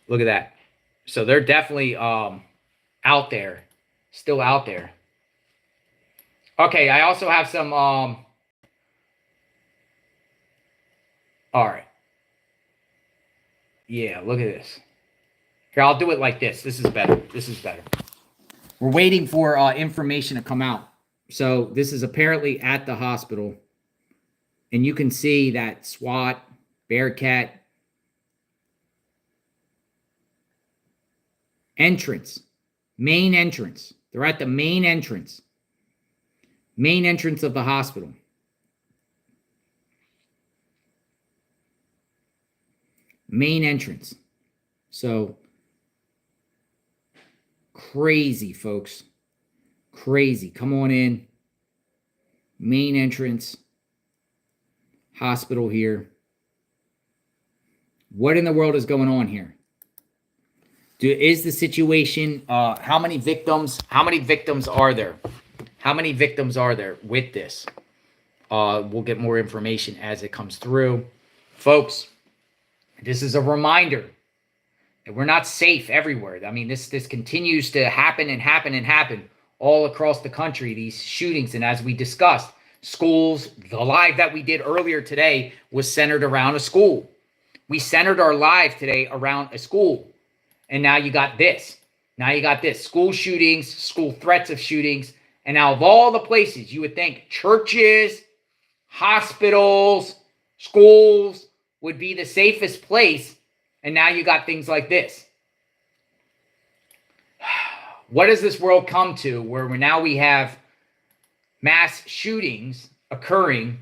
at that. So they're definitely out there. Still out there. Okay, I also have some... all right. Yeah, look at this. Here, I'll do it like this. This is better. We're waiting for information to come out. So this is apparently at the hospital. And you can see that SWAT, Bearcat, main entrance. They're at the main entrance. Main entrance of the hospital. Main entrance. So crazy, folks. Crazy. Come on in. Main entrance. Hospital here. What in the world is going on here? Is the situation, how many victims are there? How many victims are there with this? We'll get more information as it comes through. Folks, this is a reminder that we're not safe everywhere. I mean, this continues to happen all across the country, these shootings. And as we discussed, schools, the live that we did earlier today was centered around a school. We centered our live today around a school. And now you got this. School shootings, school threats of shootings. And now of all the places you would think churches, hospitals, schools would be the safest place. And now you got things like this. What does this world come to where we have mass shootings occurring?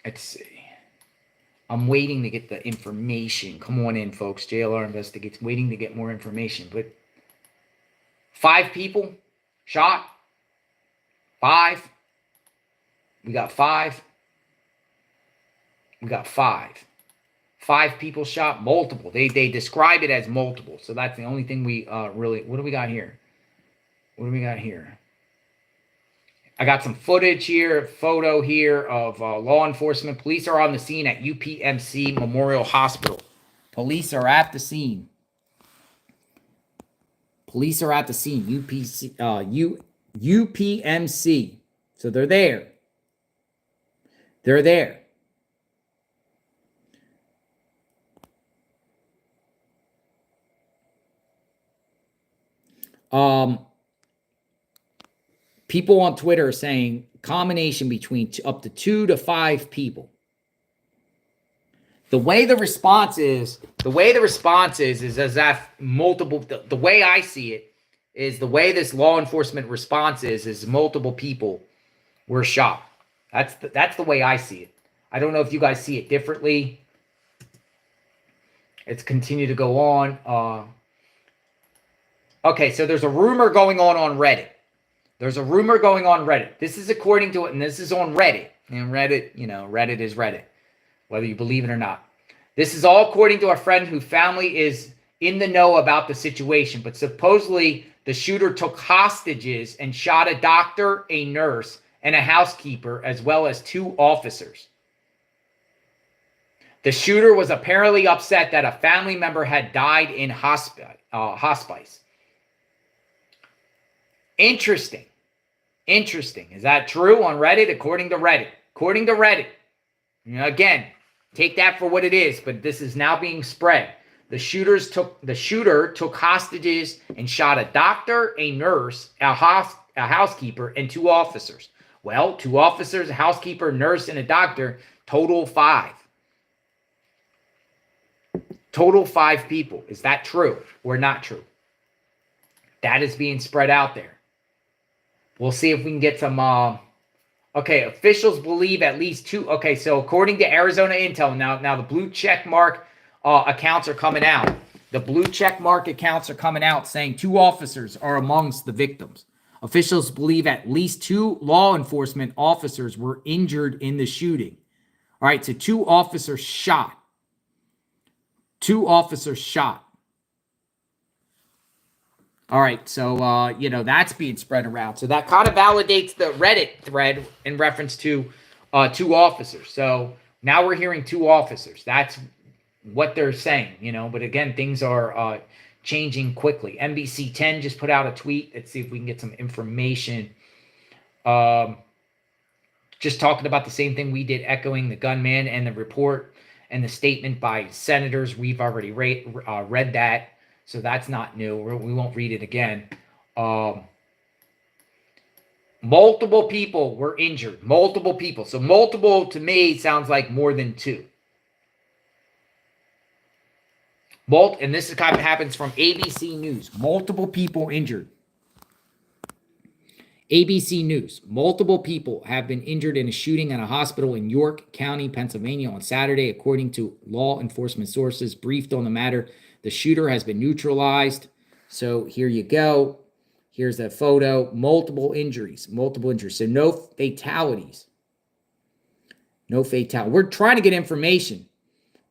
Let's see. I'm waiting to get the information. Come on in, folks. JLR investigates, waiting to get more information. But 5 people shot. 5. We got 5. We got 5. 5 people shot. Multiple. They describe it as multiple. So that's the only thing we really. What do we got here? What do we got here? I got some footage here, photo here of law enforcement. Police are on the scene at UPMC Memorial Hospital. Police are at the scene. Police are at the scene. UPMC. So they're there. They're there. People on Twitter are saying combination between up to 2 to 5 people. The way the response is as if multiple, the way I see it is the way this law enforcement response is multiple people were shot. That's the way I see it. I don't know if you guys see it differently. It's continued to go on. Okay, so there's a rumor going on Reddit. There's a rumor going on Reddit. This is according to it, and this is on Reddit. And Reddit, Reddit is Reddit, whether you believe it or not. This is all according to a friend whose family is in the know about the situation. But supposedly, the shooter took hostages and shot a doctor, a nurse, and a housekeeper, as well as 2 officers. The shooter was apparently upset that a family member had died in hospice. Interesting. Is that true on Reddit? According to Reddit. Again, take that for what it is, but this is now being spread. The shooter took hostages and shot a doctor, a nurse, a housekeeper, and 2 officers. Well, 2 officers, a housekeeper, nurse, and a doctor, total 5. Total 5 people. Is that true or not true? That is being spread out there. We'll see if we can get some, okay, officials believe at least 2. Okay, so according to Arizona Intel, now the blue check mark accounts are coming out. The blue check mark accounts are coming out saying 2 officers are amongst the victims. Officials believe at least 2 law enforcement officers were injured in the shooting. All right, so 2 officers shot. 2 officers shot. All right, so, that's being spread around. So that kind of validates the Reddit thread in reference to 2 officers. So now we're hearing 2 officers. That's what they're saying, But again, things are changing quickly. NBC 10 just put out a tweet. Let's see if we can get some information. Just talking about the same thing we did, echoing the gunman and the report and the statement by senators. We've already read that. So that's not new. We won't read it again. Multiple people were injured. Multiple people. So multiple to me sounds like more than 2. And this is kind of happens from ABC News. Multiple people injured. ABC News. Multiple people have been injured in a shooting at a hospital in York County, Pennsylvania on Saturday, according to law enforcement sources briefed on the matter. The shooter has been neutralized. So here you go. Here's that photo. Multiple injuries. So no fatalities. We're trying to get information.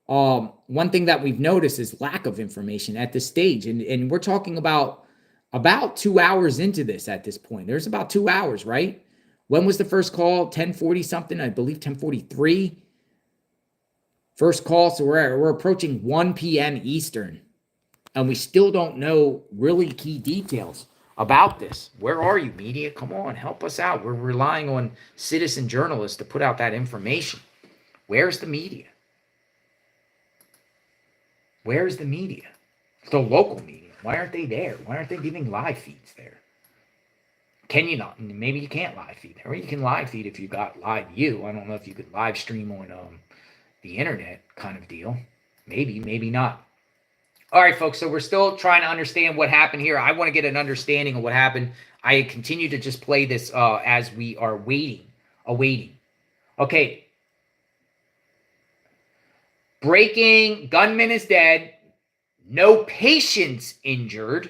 One thing that we've noticed is lack of information at this stage. And we're talking about 2 hours into this at this point. There's about 2 hours, right? When was the first call? 10:40 something, I believe 10:43. First call, so we're approaching 1 p.m. Eastern, and we still don't know really key details about this. Where are you, media? Come on, help us out. We're relying on citizen journalists to put out that information. Where's the media? Where's the media? The local media. Why aren't they there? Why aren't they giving live feeds there? Can you not? Maybe you can't live feed there. Or you can live feed if you got live view. I don't know if you could live stream on the internet kind of deal. Maybe not. All right, folks, so we're still trying to understand what happened here. I want to get an understanding of what happened. I continue to just play this as we are awaiting. Okay. Breaking, gunman is dead. No patients injured.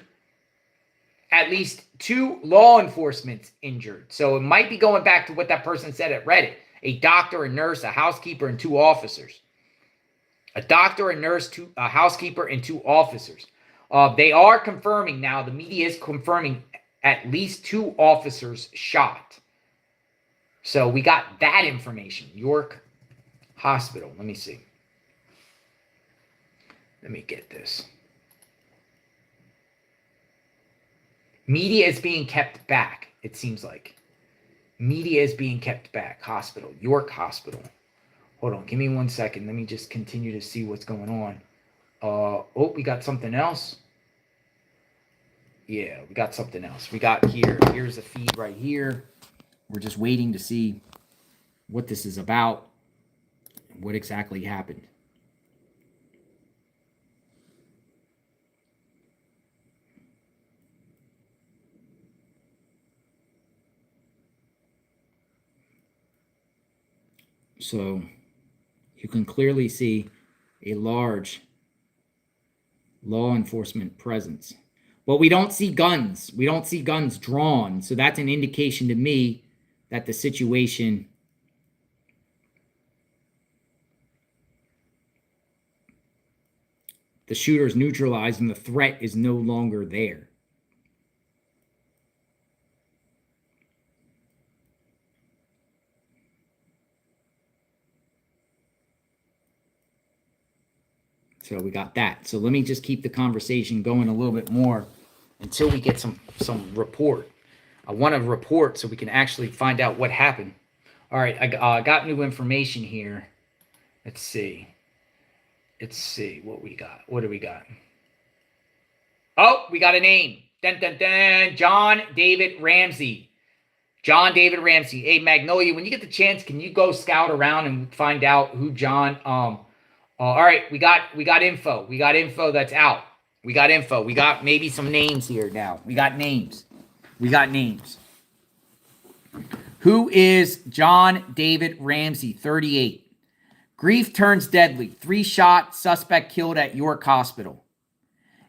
At least 2 law enforcement injured. So it might be going back to what that person said at Reddit. A doctor, a nurse, a housekeeper, and 2 officers. A doctor, a nurse, a housekeeper, and 2 officers. They are confirming now, the media is confirming at least 2 officers shot. So we got that information. York Hospital. Let me see. Let me get this. Media is being kept back, it seems like. Media is being kept back. Hospital. York Hospital. Hold on. Give me 1 second. Let me just continue to see what's going on. Oh, we got something else. Yeah, we got something else. We got here. Here's a feed right here. We're just waiting to see what this is about. What exactly happened. So you can clearly see a large law enforcement presence. But we don't see guns. We don't see guns drawn. So that's an indication to me that the situation the shooter's neutralized and the threat is no longer there. So we got that. So let me just keep the conversation going a little bit more until we get some report. I want a report so we can actually find out what happened. All right, I got new information here. Let's see. Let's see what we got. What do we got? Oh, we got a name. Dun, dun, dun. John David Ramsey. John David Ramsey. Hey, Magnolia, when you get the chance, can you go scout around and find out who John... all right, we got info. We got info that's out. We got info. We got maybe some names here now. We got names. We got names. Who is John David Ramsey, 38? Grief turns deadly. 3-shot suspect killed at York Hospital.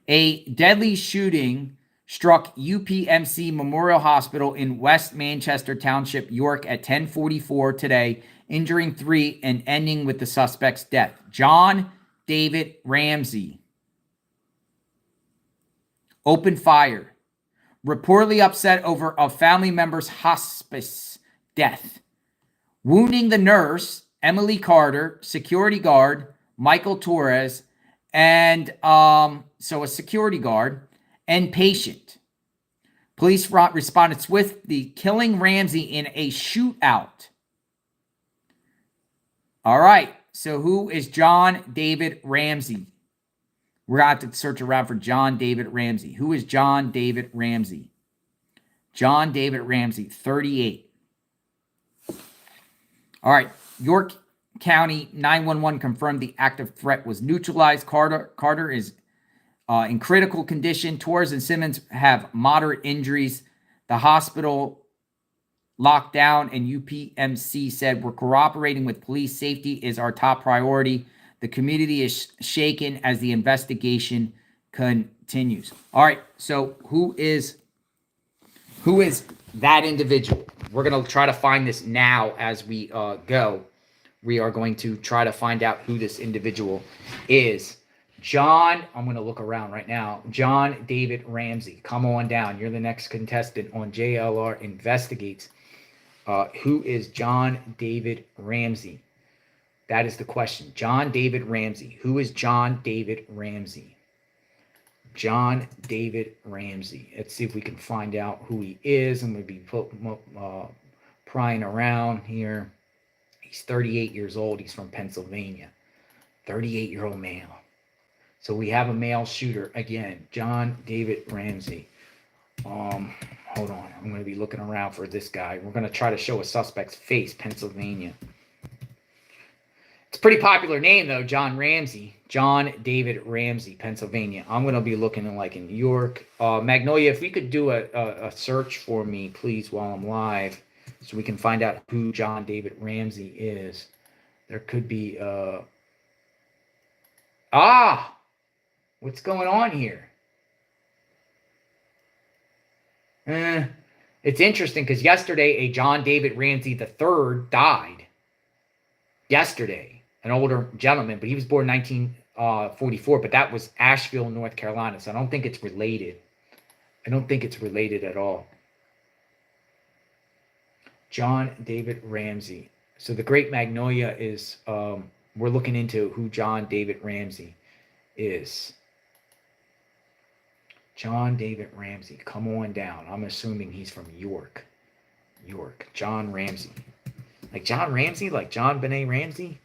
A deadly shooting struck UPMC Memorial Hospital in West Manchester Township, York at 10:44 today, injuring 3 and ending with the suspect's death. John David Ramsey opened fire, reportedly upset over a family member's hospice death, wounding the nurse, Emily Carter, security guard, Michael Torres, and so a security guard, and patient. Police responded swiftly, killing Ramsey in a shootout. All right, so who is John David Ramsey? We're going to have to search around for John David Ramsey. Who is John David Ramsey? John David Ramsey, 38. All right, York County 911 confirmed the active threat was neutralized. Carter is in critical condition. Torres and Simmons have moderate injuries. The hospital locked down, and UPMC said, we're cooperating with police. Safety is our top priority. The community is shaken as the investigation continues. All right, so who is that individual? We're going to try to find this now as we go. We are going to try to find out who this individual is. John, I'm going to look around right now. John David Ramsey, come on down. You're the next contestant on JLR Investigates. Who is John David Ramsey? That is the question. John David Ramsey. Who is John David Ramsey? John David Ramsey. Let's see if we can find out who he is. I'm going to be prying around here. He's 38 years old. He's from Pennsylvania. 38-year-old male. So we have a male shooter. Again, John David Ramsey. Hold on. I'm going to be looking around for this guy. We're going to try to show a suspect's face, Pennsylvania. It's a pretty popular name, though, John Ramsey. John David Ramsey, Pennsylvania. I'm going to be looking in York. Magnolia, if we could do a search for me, please, while I'm live, so we can find out who John David Ramsey is. There could be What's going on here? It's interesting because yesterday a John David Ramsey III died. Yesterday, an older gentleman, but he was born in 1944, but that was Asheville, North Carolina, so I don't think it's related. I don't think it's related at all. John David Ramsey. So the Great Magnolia is, we're looking into who John David Ramsey is. John David Ramsey, come on down. I'm assuming he's from York. York. John Ramsey. Like John Ramsey? Like John Benet Ramsey?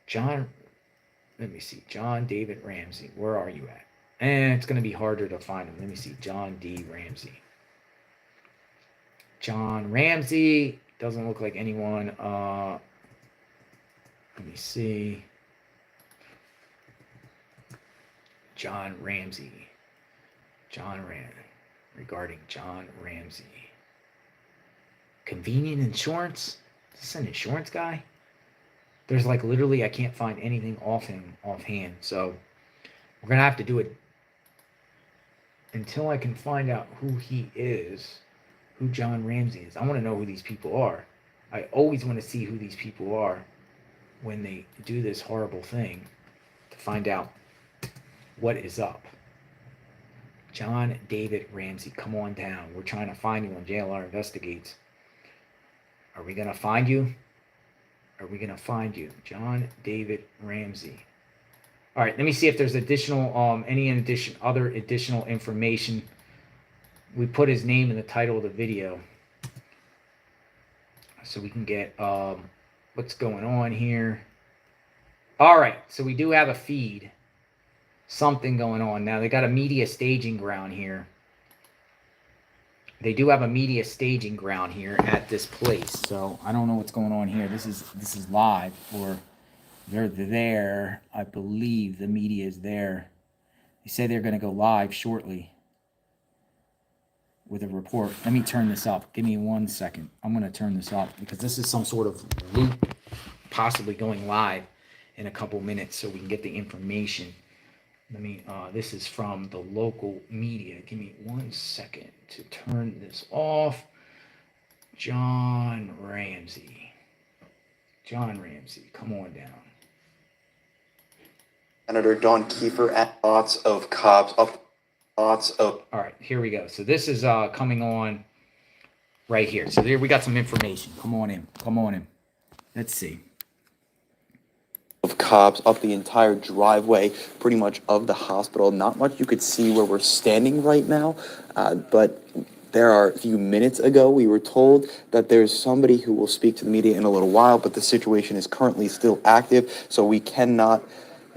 John, let me see. John David Ramsey. Where are you at? And it's going to be harder to find him. Let me see. John D. Ramsey. John Ramsey. Doesn't look like anyone. Let me see. John Ramsey. John Ramsey. Regarding John Ramsey. Convenient insurance? Is this an insurance guy? There's like literally, I can't find anything offhand. So we're going to have to do it until I can find out who he is, who John Ramsey is. I want to know who these people are. I always want to see who these people are when they do this horrible thing to find out what is up. John David Ramsey, come on down. We're trying to find you on JLR Investigates. Are we going to find you? Are we going to find you? John David Ramsey. All right, let me see if there's additional, other additional information. We put his name in the title of the video so we can get what's going on here. All right, so we do have a feed. Something going on. Now, they got a media staging ground here. They do have a media staging ground here at this place. So I don't know what's going on here. This is live, or they're there. I believe the media is there. They say they're going to go live shortly with a report. Let me turn this up. Give me 1 second. I'm going to turn this up because this is some sort of loop possibly going live in a couple minutes so we can get the information. Let me, this is from the local media. Give me 1 second to turn this off. John Ramsey. John Ramsey, come on down. Senator Don Kiefer and lots of cops up. Lots of. All right, here we go. So this is coming on right here. So here we got some information. Come on in. Come on in. Let's see. Of cops up the entire driveway, pretty much, of the hospital. Not much you could see where we're standing right now, but there are a few minutes ago we were told that there's somebody who will speak to the media in a little while, but the situation is currently still active, so we cannot.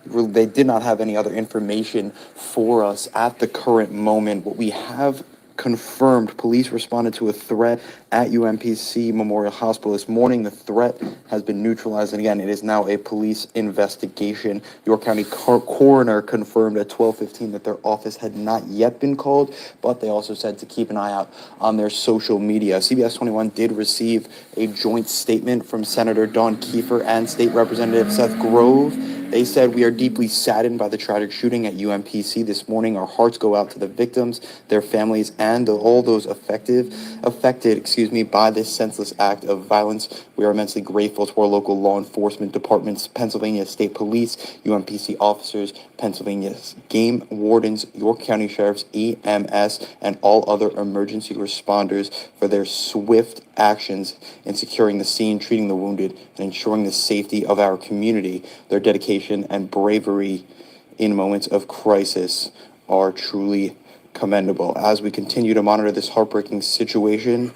They did not have any other information for us at the current moment. What we have confirmed, police responded to a threat at UPMC Memorial Hospital this morning. The threat has been neutralized, and again, it is now a police investigation. York County coroner confirmed at 12:15 that their office had not yet been called, but they also said to keep an eye out on their social media. CBS 21 did receive a joint statement from Senator Don Kiefer and State Representative Seth Grove. They said, "We are deeply saddened by the tragic shooting at UPMC this morning. Our hearts go out to the victims, their families, and all those affected, by this senseless act of violence. We are immensely grateful to our local law enforcement departments, Pennsylvania State Police, UPMC officers, Pennsylvania's game wardens, York County Sheriff's EMS, and all other emergency responders for their swift actions in securing the scene, treating the wounded, and ensuring the safety of our community. Their dedication and bravery in moments of crisis are truly commendable." As we continue to monitor this heartbreaking situation,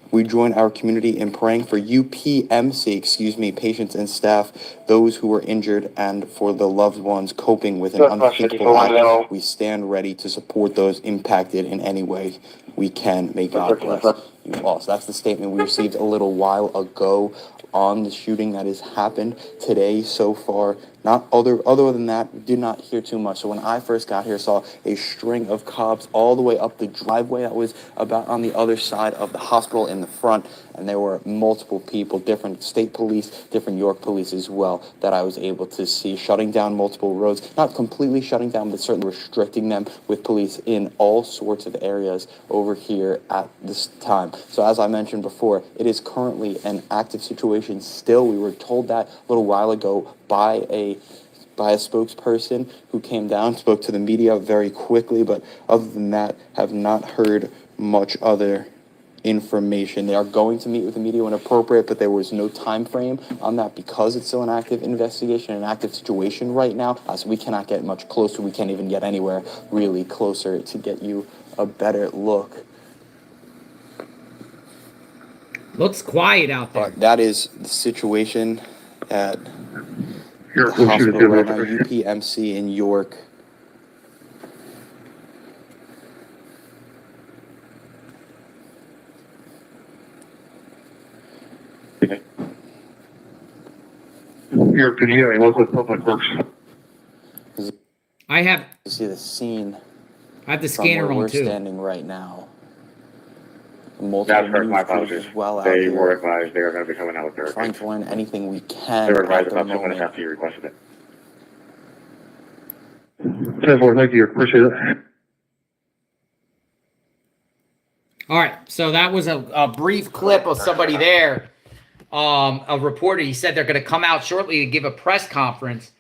we join our community in praying for UPMC, patients and staff, those who were injured, and for the loved ones coping with an unthinkable act. We stand ready to support those impacted in any way we can. May God bless you all. So that's the statement we received a little while ago on the shooting that has happened today so far Not other than that, we did not hear too much. So when I first got here, saw a string of cops all the way up the driveway that was about on the other side of the hospital in the front, and there were multiple people, different state police, different York police as well, that I was able to see shutting down multiple roads. Not completely shutting down, but certainly restricting them with police in all sorts of areas over here at this time. So as I mentioned before, it is currently an active situation still. We were told that a little while ago by a spokesperson who came down, spoke to the media very quickly, but other than that, have not heard much other information. They are going to meet with the media when appropriate, but there was no time frame on that because it's still an active investigation, an active situation right now. So we cannot get much closer. We can't even get anywhere really closer to get you a better look. Looks quiet out there. But that is the situation at the hospital right now, UPMC in York. York, can you hear me? Local Public Works. I have You see the scene the from scanner where on we're too. standing right now. Multiple That's correct, my news crews apologies. as well out They were here, advised they are going to be coming out with their trying to learn anything we can They were at advised the about 2 minutes moment. after you requested it. 10-4, thank you. Appreciate it. All right, so that was a brief clip of somebody there, a reporter. He said they're going to come out shortly to give a press conference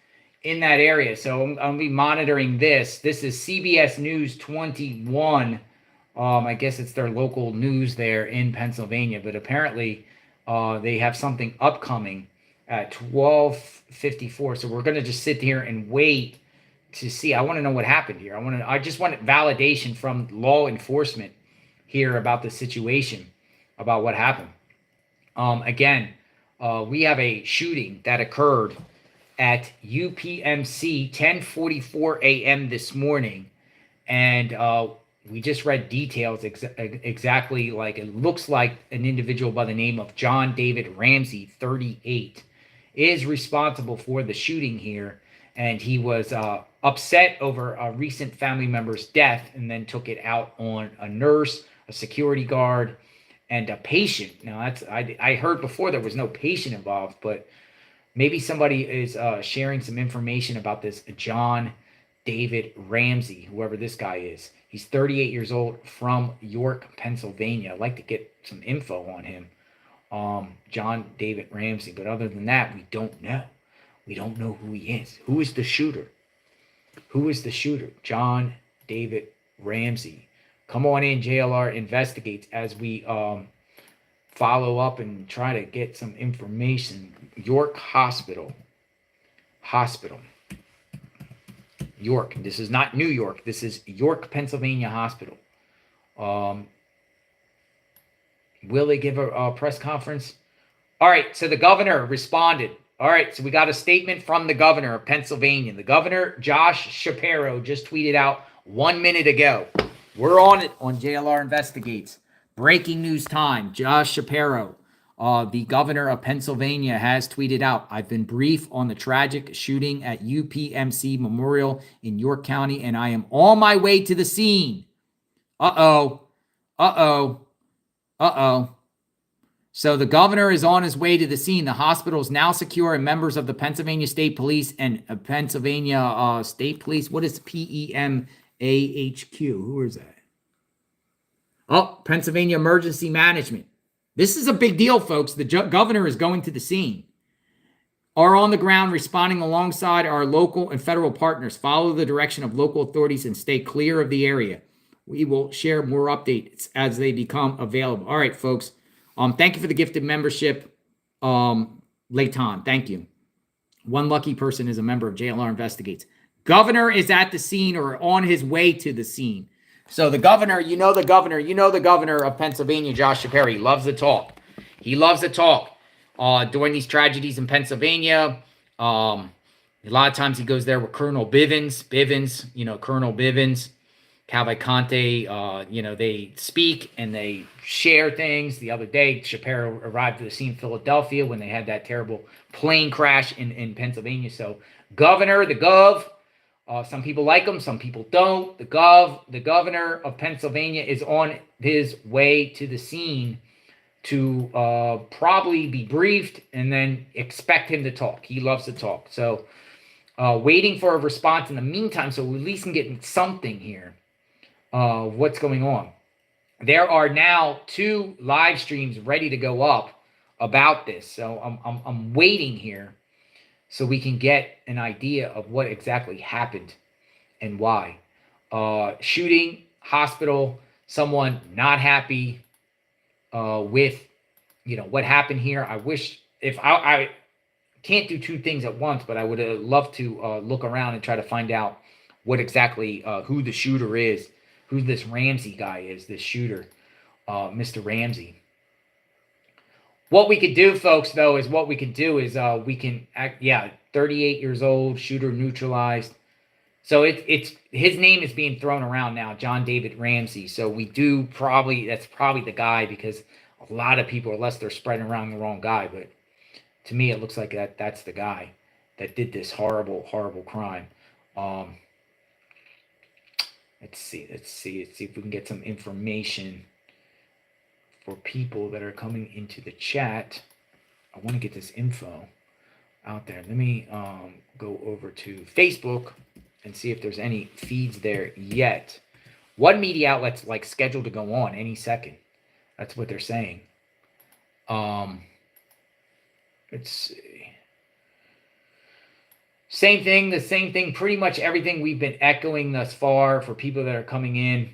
in that area. So I'm going to be monitoring this. This is CBS News 21. I guess it's their local news there in Pennsylvania, but apparently they have something upcoming at 12:54. So we're going to just sit here and wait to see. I want to know what happened here. I just want validation from law enforcement here about the situation, about what happened. Again, we have a shooting that occurred at UPMC 10:44 a.m. this morning, and we just read details exactly like it looks like an individual by the name of John David Ramsey, 38, is responsible for the shooting here, and he was upset over a recent family member's death and then took it out on a nurse, a security guard, and a patient. Now, I heard before there was no patient involved, but maybe somebody is sharing some information about this John David Ramsey, whoever this guy is. He's 38 years old from York, Pennsylvania. I'd like to get some info on him, John David Ramsey. But other than that, we don't know. We don't know who he is. Who is the shooter? Who is the shooter? John David Ramsey. Come on in, JLR Investigates, as we follow up and try to get some information. York Hospital. York. This is not New York. This is York, Pennsylvania Hospital. Will they give a press conference? All right, so the governor responded. All right, so we got a statement from the governor of Pennsylvania. The governor, Josh Shapiro, just tweeted out 1 minute ago. We're on it on JLR Investigates. Breaking news time. Josh Shapiro, the governor of Pennsylvania, has tweeted out, "I've been briefed on the tragic shooting at UPMC Memorial in York County, and I am on my way to the scene." Uh-oh. So the governor is on his way to the scene. The hospital is now secure, and members of the Pennsylvania State Police and Pennsylvania State Police. What is PEMAHQ? Who is that? Oh, Pennsylvania Emergency Management. This is a big deal, folks. The governor is going to the scene. Are on the ground responding alongside our local and federal partners. Follow the direction of local authorities and stay clear of the area. We will share more updates as they become available. All right, folks. Thank you for the gifted membership, Leighton. Thank you. One lucky person is a member of JLR Investigates. Governor is at the scene or on his way to the scene. So the governor of Pennsylvania, Josh Shapiro. He loves to talk. During these tragedies in Pennsylvania, a lot of times he goes there with Colonel Bivens, Colonel Bivens, Cavalcante, they speak and they share things. The other day, Shapiro arrived at the scene in Philadelphia when they had that terrible plane crash in Pennsylvania. So governor, the gov. Some people like him, some people don't. The governor of Pennsylvania is on his way to the scene to probably be briefed and then expect him to talk. He loves to talk. So waiting for a response in the meantime, so we at least can get something here. What's going on? There are now 2 live streams ready to go up about this. So I'm waiting here so we can get an idea of what exactly happened and why. Shooting, hospital, someone not happy with, what happened here. I wish if I can't do 2 things at once, but I would have loved to look around and try to find out what exactly, who the shooter is, who this Ramsey guy is, this shooter, Mr. Ramsey. What we could do, folks, though, is we can, 38 years old, shooter neutralized. So it's his name is being thrown around now, John David Ramsey. So that's probably the guy, because a lot of people, unless they're spreading around the wrong guy, but to me it looks like that's the guy that did this horrible, horrible crime. Let's see if we can get some information for people that are coming into the chat. I want to get this info out there. Let me go over to Facebook and see if there's any feeds there yet. One media outlet's like scheduled to go on any second. That's what they're saying. Let's see. The same thing, pretty much everything we've been echoing thus far for people that are coming in.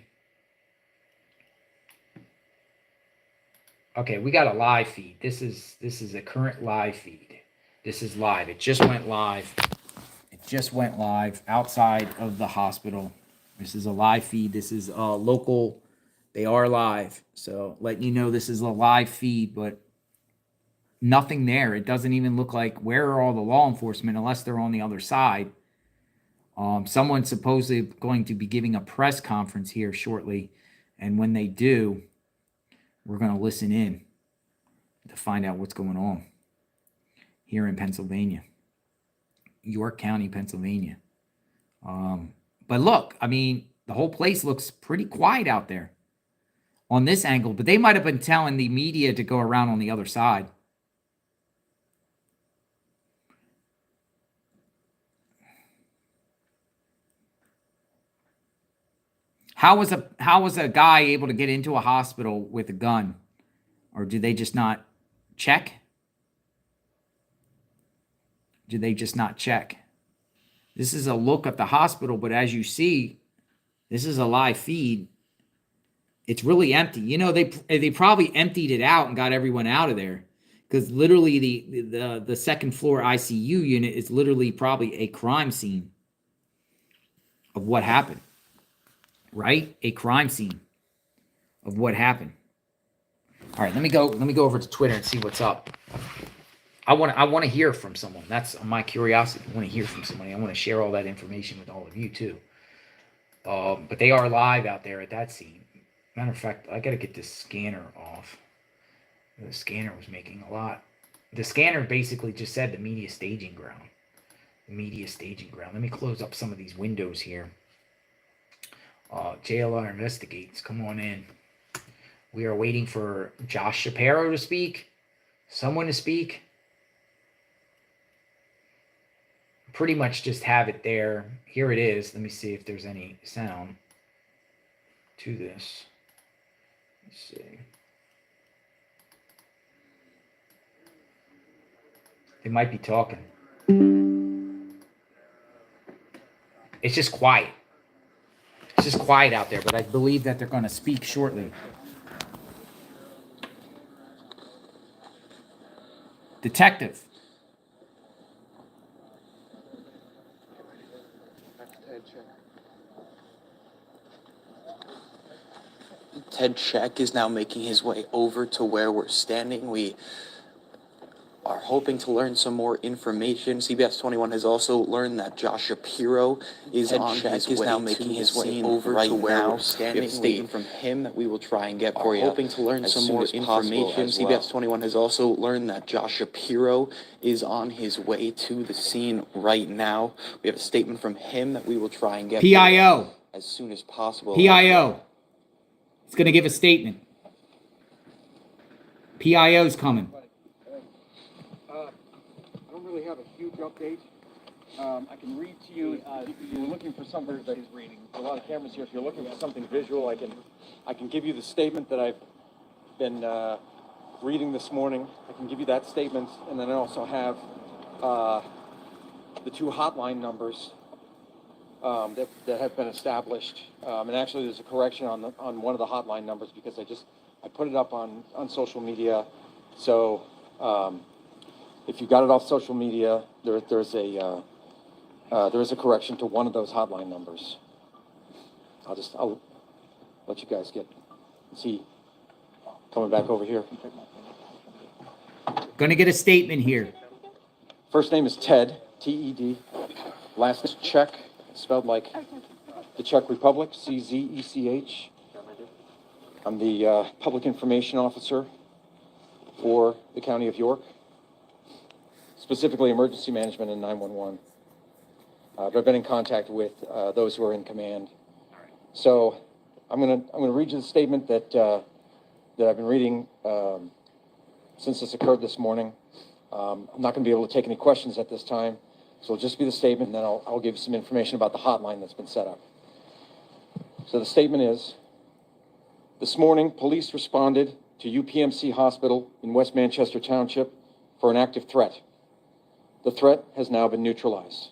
Okay, we got a live feed. This is a current live feed. This is live. It just went live. Outside of the hospital. This is a live feed. This is local. They are live. So letting you know this is a live feed, but nothing there. It doesn't even look like, where are all the law enforcement unless they're on the other side. Someone's supposedly going to be giving a press conference here shortly. And when they do, we're going to listen in to find out what's going on here in Pennsylvania, York County, Pennsylvania. But look, I mean, the whole place looks pretty quiet out there on this angle, but they might have been telling the media to go around on the other side. How was a guy able to get into a hospital with a gun? Or do they just not check? This is a look at the hospital, but as you see, this is a live feed. It's really empty. They probably emptied it out and got everyone out of there, because literally the second floor ICU unit is literally probably a crime scene of what happened. Right? A crime scene of what happened. All right, let me go over to Twitter and see what's up. I want to hear from someone. That's my curiosity. I want to hear from somebody. I want to share all that information with all of you too. But they are live out there at that scene. Matter of fact, I got to get this scanner off. The scanner was making a lot. The scanner basically just said the media staging ground. The media staging ground. Let me close up some of these windows here. JLR investigates. Come on in. We are waiting for Josh Shapiro to speak. Someone to speak. Pretty much just have it there. Here it is. Let me see if there's any sound to this. Let's see. They might be talking. It's just quiet. It's just quiet out there, but I believe that they're going to speak shortly. Detective. Ted Check is now making his way over to where we're standing. We are hoping to learn some more information. CBS 21 has also learned that Josh Shapiro is on his way, now making his way over right to where we're standing. We have a statement from him that we will try and get for you. Hoping to learn some more information. CBS 21 has also learned that Josh Shapiro is on his way to the scene right now. We have a statement from him that we will try and get for you PIO. as soon as possible. PIO. It's going to give a statement. PIO's coming. I don't really have a huge update. I can read to you. If you're looking for something that is reading. There's a lot of cameras here. If you're looking for something visual, I can give you the statement that I've been reading this morning. I can give you that statement, and then I also have the 2 hotline numbers that have been established. And actually, there's a correction on one of the hotline numbers because I put it up on social media. So if you got it off social media, there is a correction to one of those hotline numbers. I'll let you guys see. Coming back over here. Going to get a statement here. First name is Ted, T-E-D. Last name is Czech, spelled like the Czech Republic, C-Z-E-C-H. I'm the Public Information Officer for the County of York, specifically Emergency Management and 911. But I've been in contact with those who are in command. So I'm gonna read you the statement that I've been reading since this occurred this morning. I'm not going to be able to take any questions at this time, so it'll just be the statement, and then I'll give you some information about the hotline that's been set up. So the statement is, this morning, police responded to UPMC Hospital in West Manchester Township for an active threat. The threat has now been neutralized,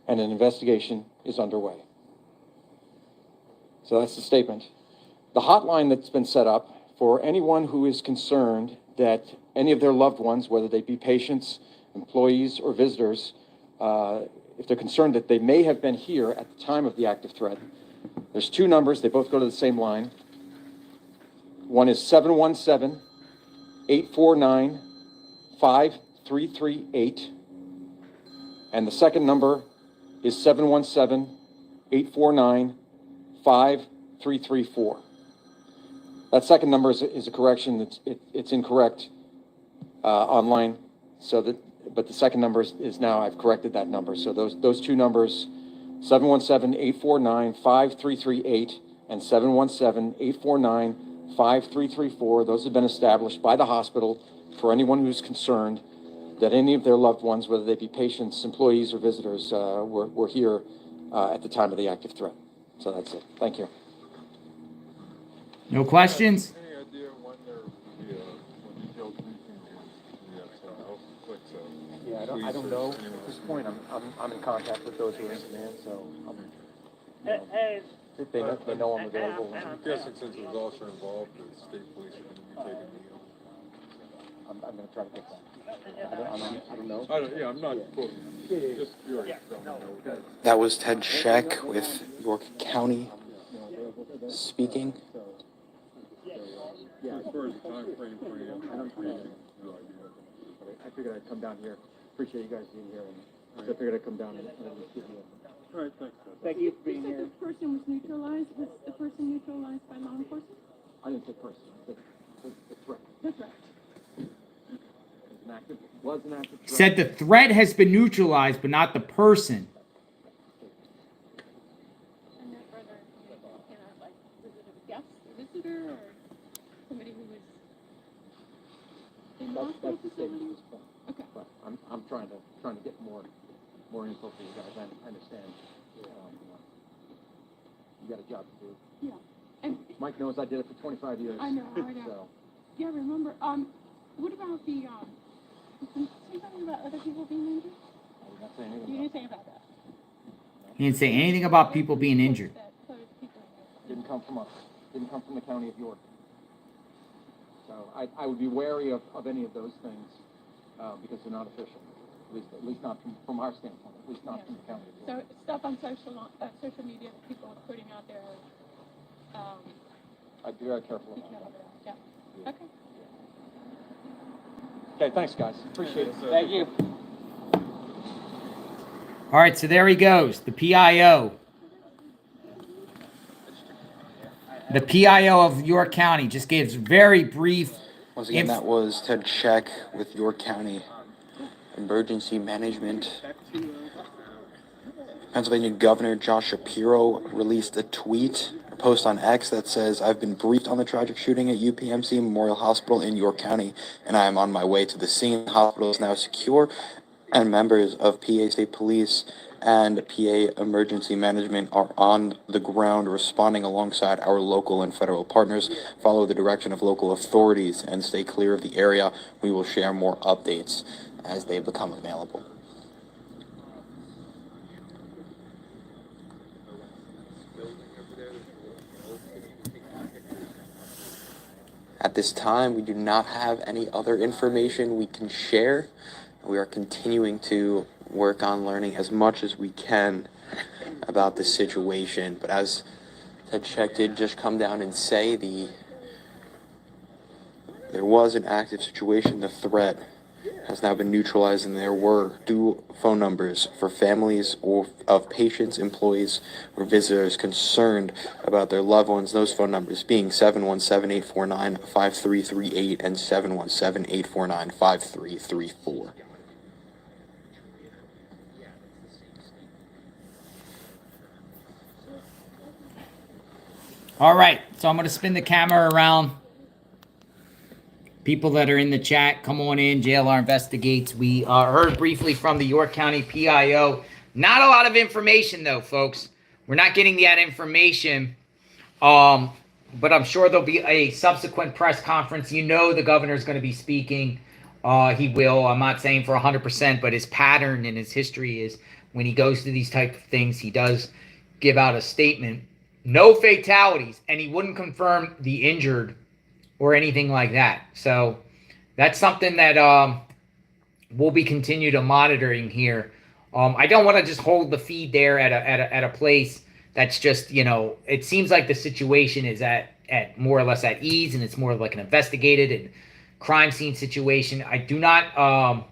and an investigation is underway. So that's the statement. The hotline that's been set up for anyone who is concerned that any of their loved ones, whether they be patients, employees, or visitors, if they're concerned that they may have been here at the time of the active threat, there's 2 numbers. They both go to the same line. One is 717-849-5338, and the second number is 717-849-5334. That second number is a correction. It's incorrect online. But the second number is now, I've corrected that number. So those 2 numbers, 717-849-5338 and 717-849-5334, those have been established by the hospital for anyone who's concerned that any of their loved ones, whether they be patients, employees, or visitors, were here at the time of the active threat. So that's it. Thank you. No questions? Any idea when there will be when detailed briefing is? Yeah, I don't know. At this point, I'm in contact with those who are in command, so they know I'm available. I'm guessing since there's also involved, the state police are going to be taking the I'm going to try to get that. I don't know. I'm not quoting. Just curious. That was Ted Scheck with York County speaking. As far as the time frame for you, I figured I'd come down here. Appreciate you guys being here, and so I figured I'd come down and give you. All right, thanks. Thank you for being You here. said the person was neutralized. Was the person neutralized by law enforcement? I didn't say person. I said the threat. The threat. Was an active threat. Said the threat has been neutralized, but not the person. And that brother, like, was it a guest, a visitor, or somebody who was in the hospital That's the statement facility? at this point. Okay. But I'm trying to get more info for you guys. I understand. You got a job to do. Yeah. And Mike knows I did it for 25 years. I know. So Yeah, remember. What about the say something about other people being injured? I'm not saying anything You about didn't say about that. He didn't say anything about people being injured. That other people. it. Didn't come from us. Didn't come from the county of York. So I would be wary of any of those things because they're not official. At least not from our standpoint. At least not from the county of York. So stuff on social media that people are putting out there. I'd be very careful Be about careful. that. Yeah. Okay. Okay, thanks, guys. Appreciate it. Thank you. All right, so there he goes, the PIO. The PIO of York County just gives very brief. Once again, that was Ted Check with York County Emergency Management. Pennsylvania Governor Josh Shapiro released a post on X that says, "I've been briefed on the tragic shooting at UPMC Memorial Hospital in York County, and I am on my way to the scene. The hospital is now secure, and members of PA State Police and PA Emergency Management are on the ground responding alongside our local and federal partners. Follow the direction of local authorities and stay clear of the area. We will share more updates as they become available." At this time, we do not have any other information we can share. We are continuing to work on learning as much as we can about the situation. But as Ted Check did just come down and say, there was an active situation. The threat has now been neutralized, and there were dual phone numbers for families of patients, employees, or visitors concerned about their loved ones. Those phone numbers being 717-849-5338 and 717-849-5334. All right, so I'm going to spin the camera around. People that are in the chat, come on in. JLR Investigates. We heard briefly from the York County PIO. Not a lot of information, though, folks. We're not getting that information. But I'm sure there'll be a subsequent press conference. You know the governor's going to be speaking. He will. I'm not saying for 100%, but his pattern and his history is when he goes to these type of things, he does give out a statement. No fatalities, and he wouldn't confirm the injured or anything like that. So that's something that we'll be continue to monitoring here. I don't want to just hold the feed there at a place that's just, you know, it seems like the situation is at more or less at ease, and it's more like an investigated and crime scene situation. I do not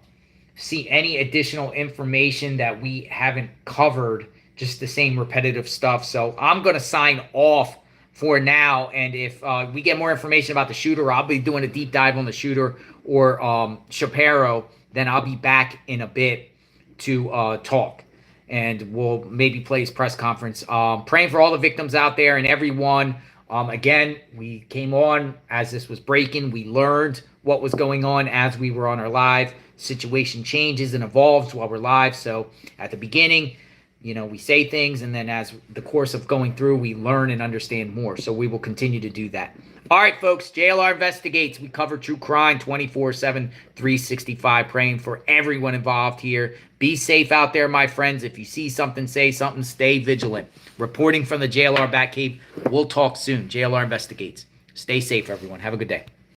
see any additional information that we haven't covered, just the same repetitive stuff. So I'm going to sign off for now, and if we get more information about the shooter, I'll be doing a deep dive on the shooter or Shapiro, then I'll be back in a bit to talk, and we'll maybe play his press conference. Praying for all the victims out there and everyone. Again, we came on as this was breaking. We learned what was going on as we were on our live. Situation changes and evolves while we're live. So at the beginning, you know, we say things, and then as the course of going through, we learn and understand more. So we will continue to do that. All right, folks, JLR Investigates. We cover true crime 24/7, 365, praying for everyone involved here. Be safe out there, my friends. If you see something, say something, stay vigilant. Reporting from the JLR Batcave. We'll talk soon. JLR Investigates. Stay safe, everyone. Have a good day.